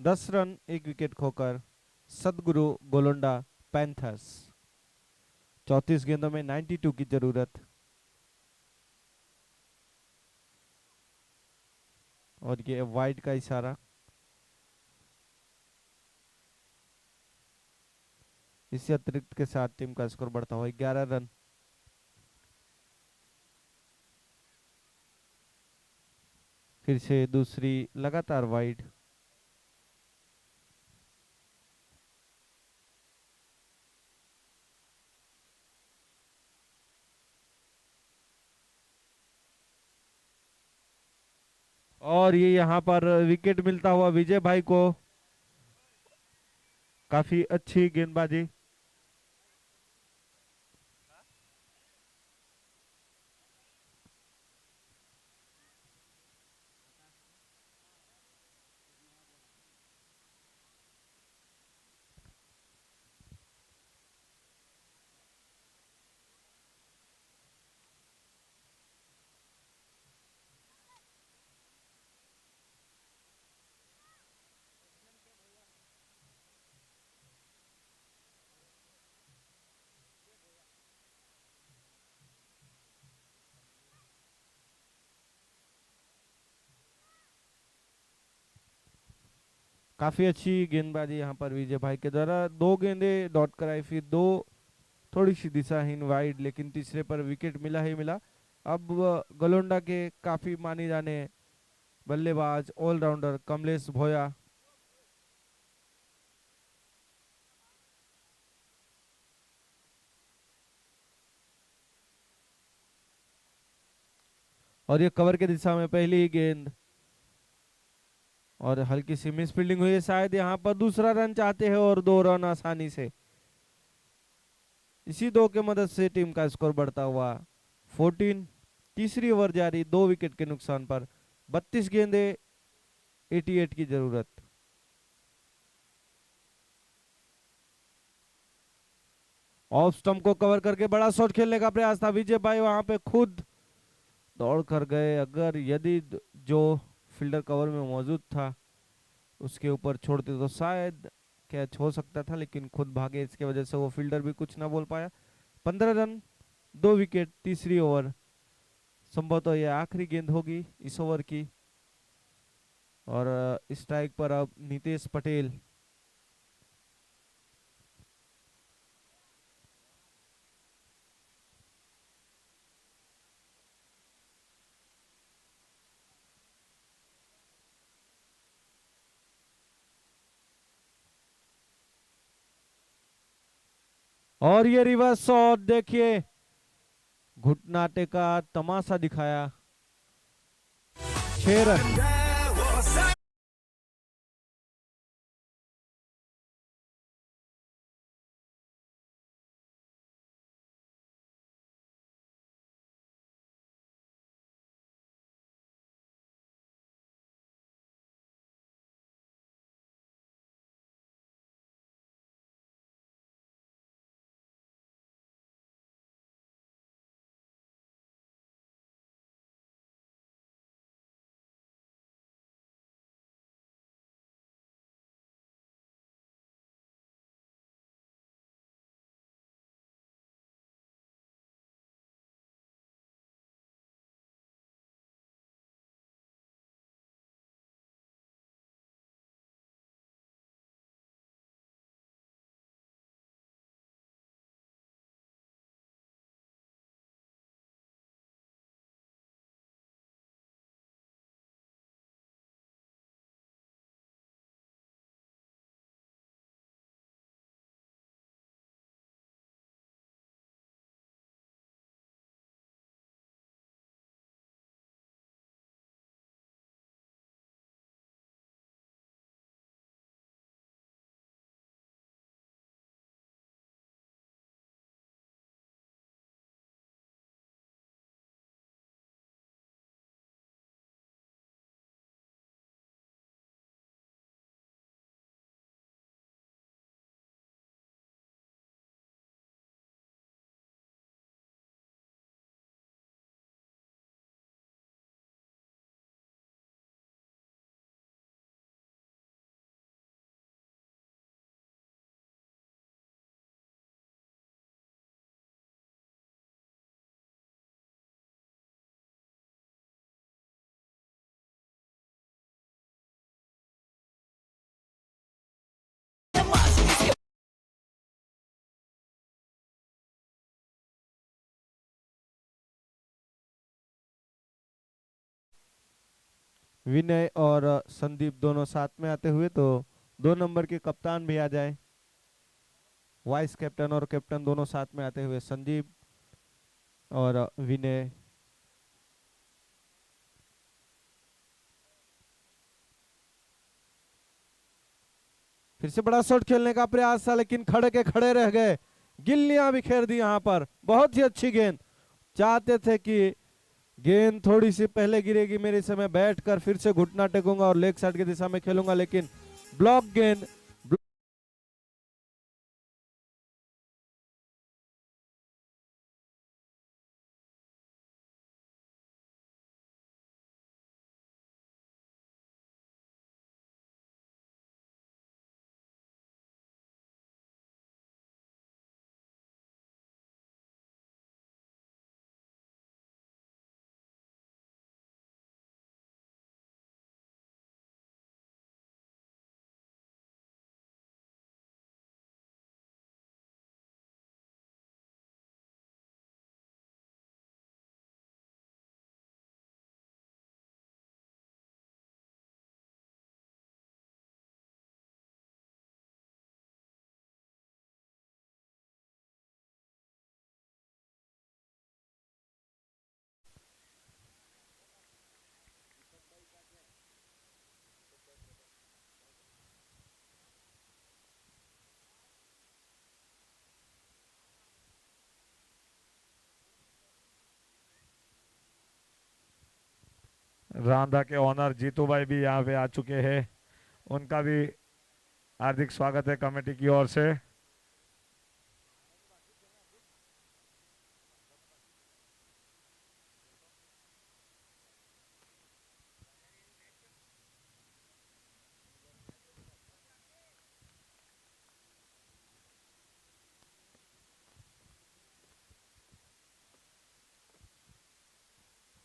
10 रन, 1 विकेट खोकर सदगुरु गोलंडा पैंथर्स। 34 गेंदों में 92 की जरूरत। और ये वाइड का इशारा। इसी अतिरिक्त के साथ टीम का स्कोर बढ़ता हुआ 11 रन। फिर से दूसरी लगातार वाइड। और ये यहाँ पर विकेट मिलता हुआ विजय भाई को। काफी अच्छी गेंदबाजी। काफी अच्छी गेंदबाजी यहाँ पर विजय भाई के द्वारा। 2 गेंदे डॉट कराई, फिर 2 थोड़ी सी दिशाहीन वाइड, लेकिन तीसरे पर विकेट मिला ही मिला। अब गोलंडा के काफी माने जाने बल्लेबाज ऑलराउंडर कमलेश भोया और ये कवर के दिशा में पहली ही गेंद, और हल्की सी मिस फील्डिंग हुई है शायद। यहाँ पर दूसरा रन चाहते हैं और 2 रन आसानी से। इसी 2 के मदद से टीम का स्कोर बढ़ता हुआ 14। तीसरी ओवर जारी, 2 विकेट के नुकसान पर। 32 गेंदे, 88 की जरूरत। ऑफ स्टंप को कवर करके बड़ा शॉट खेलने का प्रयास था विजय भाई, वहां पे खुद दौड़ कर गए। अगर यदि जो फील्डर कवर में मौजूद था उसके ऊपर छोड़ते तो शायद कैच हो सकता था, लेकिन खुद भागे, इसके वजह से वो फील्डर भी कुछ ना बोल पाया। 15 रन, 2 विकेट, तीसरी ओवर। संभवतः यह आखिरी गेंद होगी इस ओवर की। और स्ट्राइक पर अब नीतीश पटेल। और ये रिवर्स शॉट देखिए, घुटना टेका, तमाशा दिखाया। 6 रन। विनय और संदीप दोनों साथ में आते हुए, तो 2 नंबर के कप्तान भी आ जाए। वाइस कैप्टन और कैप्टन दोनों साथ में आते हुए, संदीप और विनय। फिर से बड़ा शॉट खेलने का प्रयास था, लेकिन खड़े के खड़े रह गए। गिल्लियां बिखेर दी यहां पर। बहुत ही अच्छी गेंद। चाहते थे कि गेंद थोड़ी सी पहले गिरेगी, मेरे समय बैठकर फिर से घुटना टेकूंगा और लेग साइड की दिशा में खेलूंगा, लेकिन ब्लॉक गेंद। रांदा के ओनर जीतू भाई भी यहाँ पे आ चुके हैं। उनका भी हार्दिक स्वागत है कमेटी की ओर से।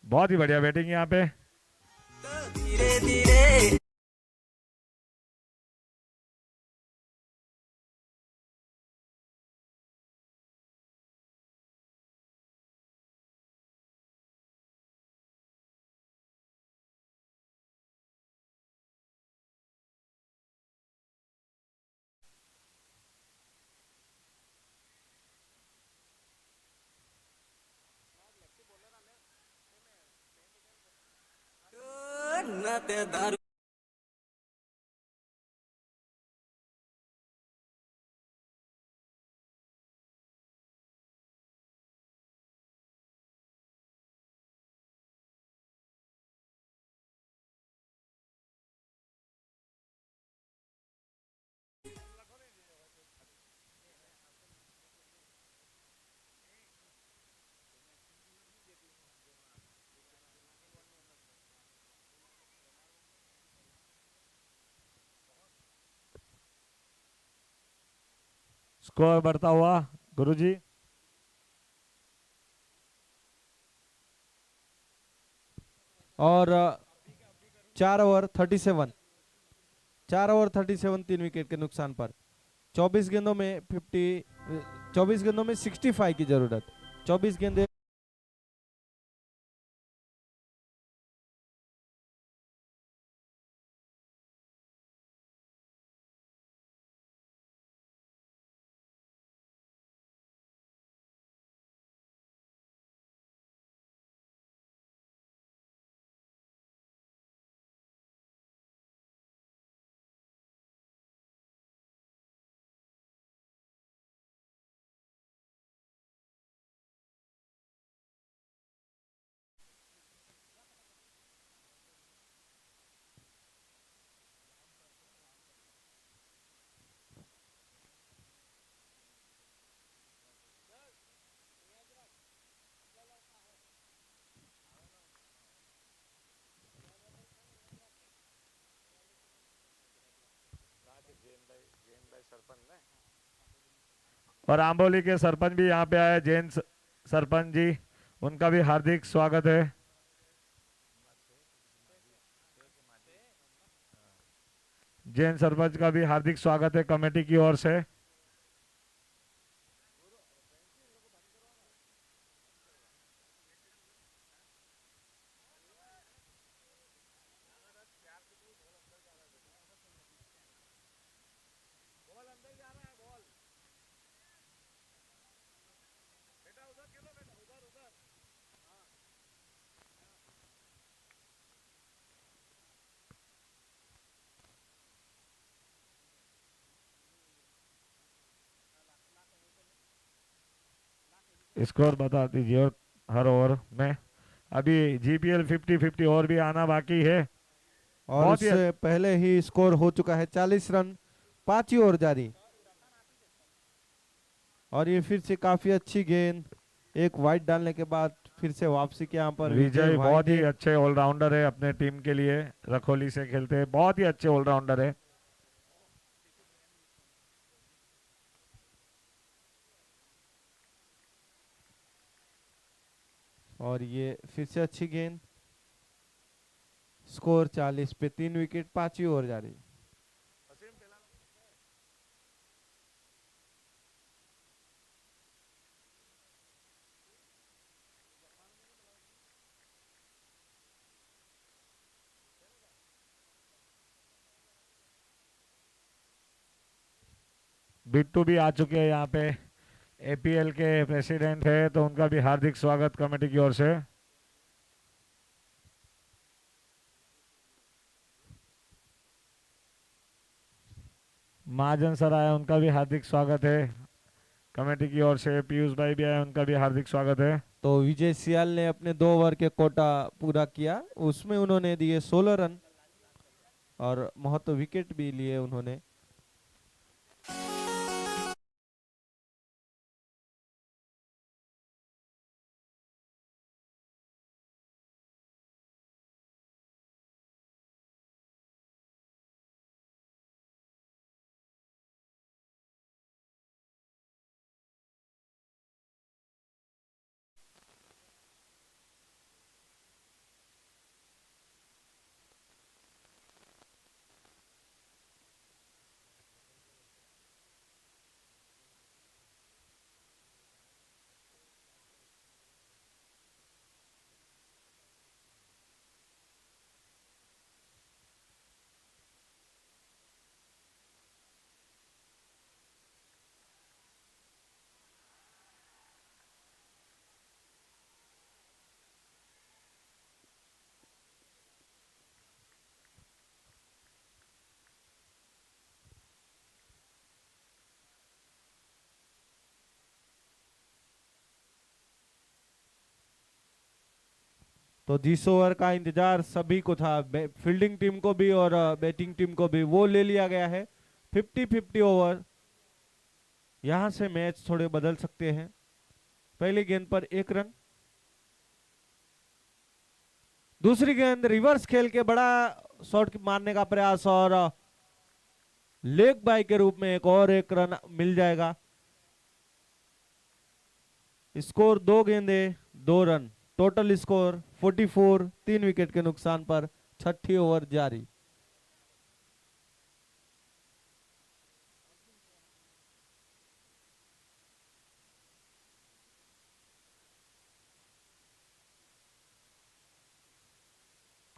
बहुत ही बढ़िया बैटिंग यहाँ पे। स्कोर बढ़ता हुआ गुरुजी। और 4 ओवर 37, 4 ओवर 37 3 विकेट के नुकसान पर 24 गेंदों में 24 गेंदों में 65 की जरूरत। 24 गेंदे और आंबोली के सरपंच भी यहाँ पे आए, जैन सरपंच जी, उनका भी हार्दिक स्वागत है। जैन सरपंच का भी हार्दिक स्वागत है कमेटी की ओर से। स्कोर बता दीजिए। और हर ओवर में अभी जीपीएल 50-50 और भी आना बाकी है। और बहुत ही उससे पहले ही स्कोर हो चुका है 40 रन, 5 ही ओवर जारी। और ये फिर से काफी अच्छी गेंद, एक वाइड डालने के बाद फिर से वापसी के यहाँ पर विजय भाई बहुत ही ने अच्छे ऑलराउंडर है, अपने टीम के लिए रखोली से खेलते हैं, बहुत ही अच्छे ऑलराउंडर है। और ये फिर से अच्छी गेंद। स्कोर 40 पे 3 विकेट, 5 ही ओवर जारी। बिट्टू भी आ चुके हैं यहाँ पे, एपीएल के प्रेसिडेंट है, तो उनका भी हार्दिक स्वागत कमेटी की ओर से। महाजन सर आए, उनका भी हार्दिक स्वागत है कमेटी की ओर से। पीयूष भाई भी आए, उनका भी हार्दिक स्वागत है। तो विजय सियाल ने अपने 2 ओवर के कोटा पूरा किया, उसमें उन्होंने दिए 16 रन और महत्व विकेट भी लिए उन्होंने। तो 20 ओवर का इंतजार सभी को था, फील्डिंग टीम को भी और बैटिंग टीम को भी, वो ले लिया गया है। 50-50 ओवर, यहां से मैच थोड़े बदल सकते हैं। पहली गेंद पर 1 रन, दूसरी गेंद रिवर्स खेल के बड़ा शॉट मारने का प्रयास और लेग बाय के रूप में एक और 1 रन मिल जाएगा। स्कोर 2 गेंदे 2 रन, टोटल स्कोर 44, 3 विकेट के नुकसान पर छठी ओवर जारी।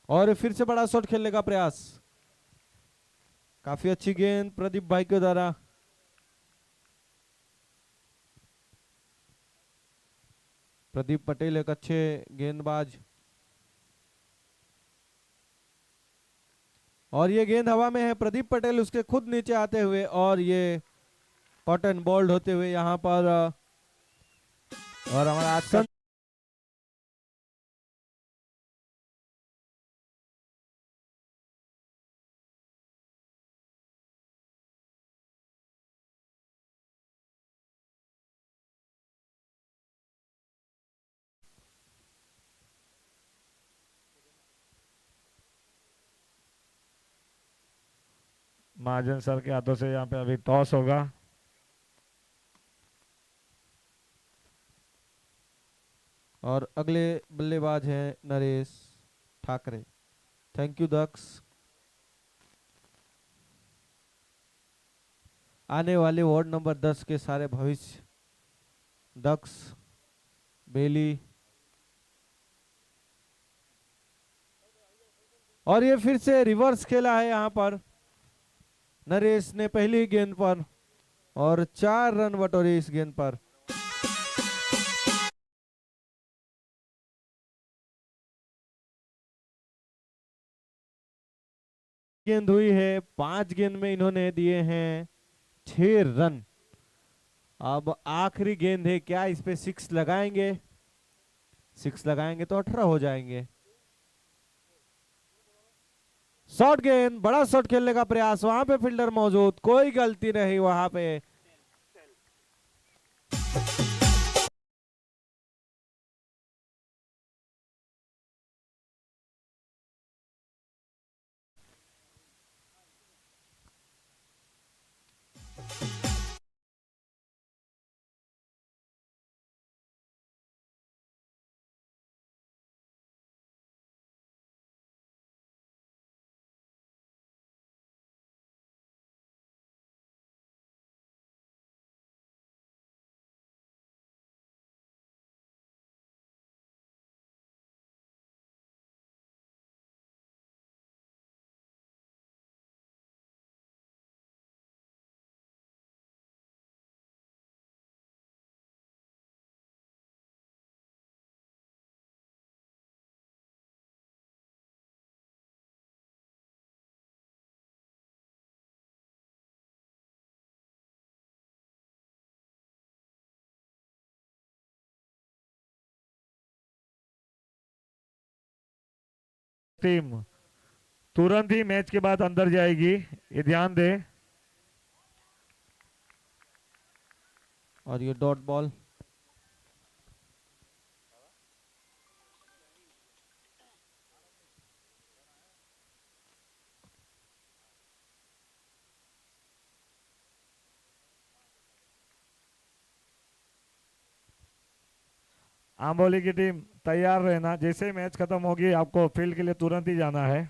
और फिर से बड़ा शॉट खेलने का प्रयास, काफी अच्छी गेंद प्रदीप भाई के द्वारा। प्रदीप पटेल एक अच्छे गेंदबाज, और ये गेंद हवा में है। प्रदीप पटेल उसके खुद नीचे आते हुए और ये कॉटन बॉल्ड होते हुए यहां पर और हमारा आज का महाजन सर के हाथों से यहाँ पे अभी टॉस होगा। और अगले बल्लेबाज हैं नरेश ठाकरे। थैंक यू दक्ष। आने वाले वार्ड नंबर 10 के सारे भविष्य, दक्ष, बेली, और ये फिर से रिवर्स खेला है यहां पर नरेश ने पहली गेंद पर, और 4 रन बटोरे इस गेंद पर। गेंद हुई है, 5 गेंद में इन्होंने दिए हैं 6 रन। अब आखिरी गेंद है, क्या इस पे 6 लगाएंगे? 6 लगाएंगे तो 18 हो जाएंगे। शॉर्ट गेंद, बड़ा शॉट खेलने का प्रयास, वहां पे फील्डर मौजूद, कोई गलती नहीं वहां पे। टीम तुरंत ही मैच के बाद अंदर जाएगी, ये ध्यान दें। और ये डॉट बॉल, आंबोली की टीम तैयार रहना, जैसे ही मैच खत्म होगी आपको फील्ड के लिए तुरंत ही जाना है।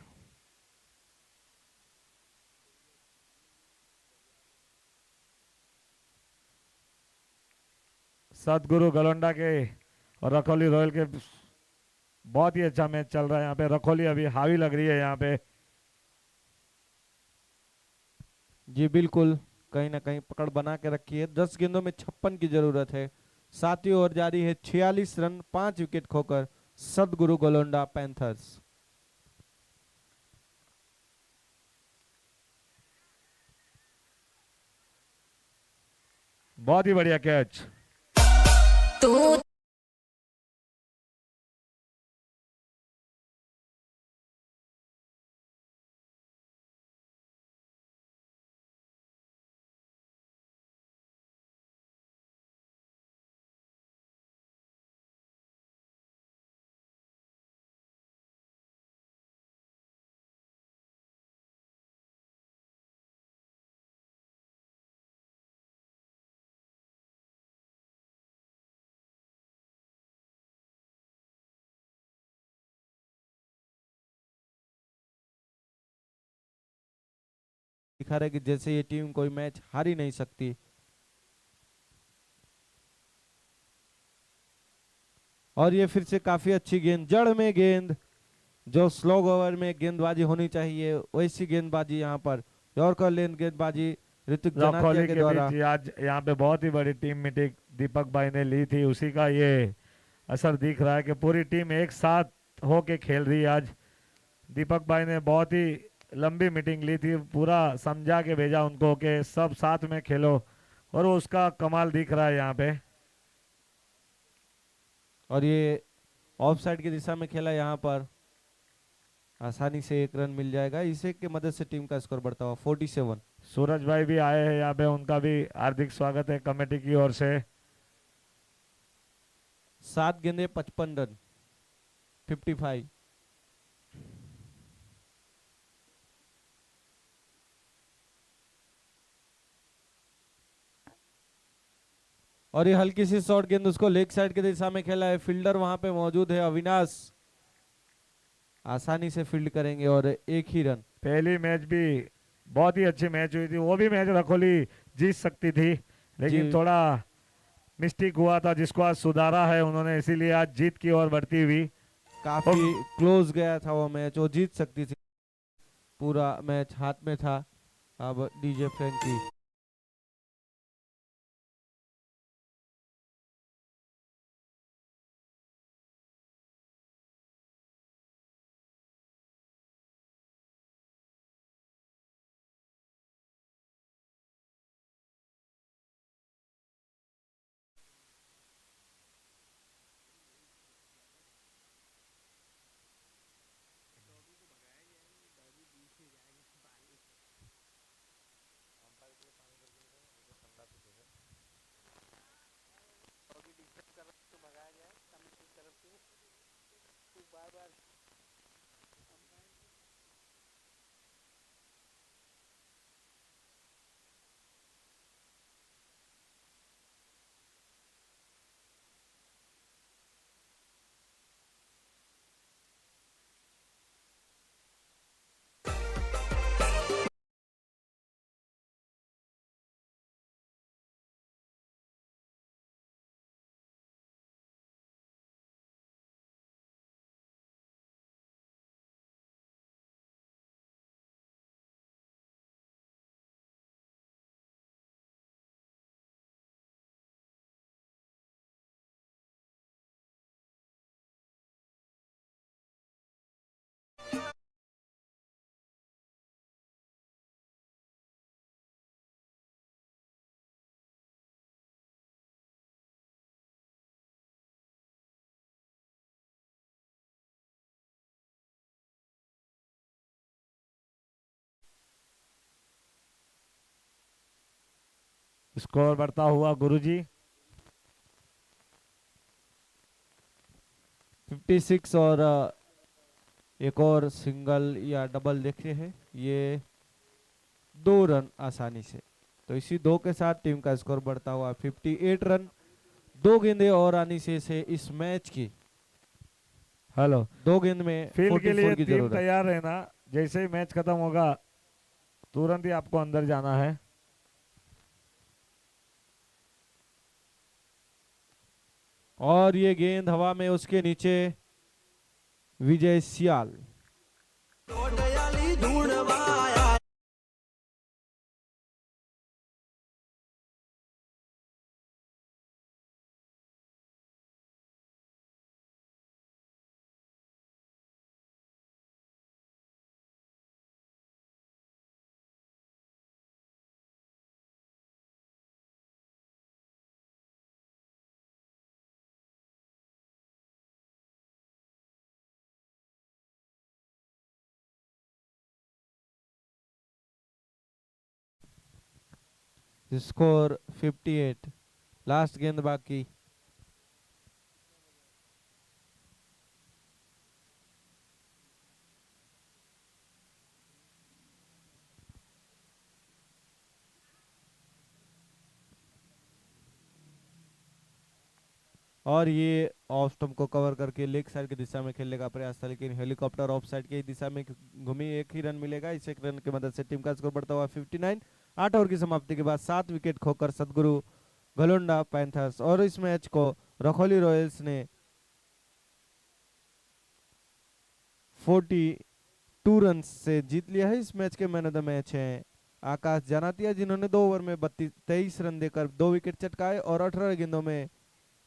सदगुरु गलोंडा के और रखोली रॉयल के बहुत ही अच्छा मैच चल रहा है यहाँ पे। रखोली अभी हावी लग रही है यहाँ पे। जी बिल्कुल, कहीं ना कहीं पकड़ बना के रखी है। 10 गेंदों में 56 की जरूरत है। 7वीं ओवर जारी है, 46 रन 5 विकेट खोकर सदगुरु गोलोंडा पैंथर्स। बहुत ही बढ़िया कैच। तू दिखा रहा है कि जैसे ये टीम कोई मैच हार ही नहीं सकती। और ये फिर से काफी अच्छी गेंद, जड़ में गेंद, जो स्लो ओवर में गेंदबाजी होनी चाहिए वैसी गेंदबाजी यहाँ पर। यॉर्कर लेन गेंदबाजी ऋतिक जनातिया रखौली के के द्वारा। बीच आज यहाँ पे बहुत ही बड़ी टीम मीटिंग दीपक भाई ने ली थी, उसी का ये असर दिख रहा है कि पूरी टीम एक साथ होके खेल रही है आज। दीपक भाई ने बहुत ही लंबी मीटिंग ली थी, पूरा समझा के भेजा उनको कि सब साथ में खेलो, और वो उसका कमाल दिख रहा है यहाँ पे। और ये ऑफ साइड की दिशा में खेला, यहाँ पर आसानी से 1 रन मिल जाएगा। इसे की मदद से टीम का स्कोर बढ़ता हुआ 47। सूरज भाई भी आए हैं यहाँ पे, उनका भी हार्दिक स्वागत है कमेटी की ओर से। 7 गेंदे 55 रन, 55। और ये हल्की सी शॉर्ट गेंद उसको लेग साइड की दिशा में खेला है, फील्डर वहां पे मौजूद है अविनाश, आसानी से फील्ड करेंगे और 1 ही रन। पहली मैच भी बहुत ही अच्छी मैच हुई थी, वो भी मैच रखौली जीत सकती थी, लेकिन जी। थोड़ा मिस्टेक हुआ था जिसको आज सुधारा है उन्होंने, इसीलिए आज जीत की ओर बढ़ती हुई। काफी क्लोज गया था वो मैच, वो जीत सकती थी, पूरा मैच हाथ में था। अब डीजे फ्रेंकी स्कोर बढ़ता हुआ गुरुजी। 56 और एक और सिंगल या डबल देखे हैं, ये 2 रन आसानी से। तो इसी 2 के साथ टीम का स्कोर बढ़ता हुआ 58 रन। 2 गेंदे और आनी से इस मैच की। हेलो, 2 गेंद में फील्ड के लिए 44 की टीम जरूरत। तैयार रहना, जैसे ही मैच खत्म होगा तुरंत ही आपको अंदर जाना है। और ये गेंद हवा में उसके नीचे, विजय सियाल। स्कोर 58, लास्ट गेंद बाकी। और ये ऑफ स्टंप को कवर करके लेग साइड की दिशा में खेलने का प्रयास था, लेकिन हेलीकॉप्टर ऑफ साइड की दिशा में घूमी, एक ही रन मिलेगा। इस एक रन की मदद से टीम का स्कोर बढ़ता हुआ 59। 8 ओवर की समाप्ति के बाद 7 विकेट खोकर सदगुरु गलोंडा पैंथर्स और इस मैच को रखोली रॉयल्स ने 42 रन से जीत लिया है। इस मैच के मैन ऑफ द मैच हैं आकाश जनातिया, जिन्होंने 2 ओवर में 23 रन देकर 2 विकेट चटकाए और 18 गेंदों में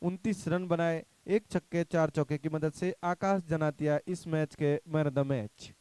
29 रन बनाए। 1 छक्के 4 चौके की मदद से आकाश जनातिया इस मैच के मैन ऑफ द मैच।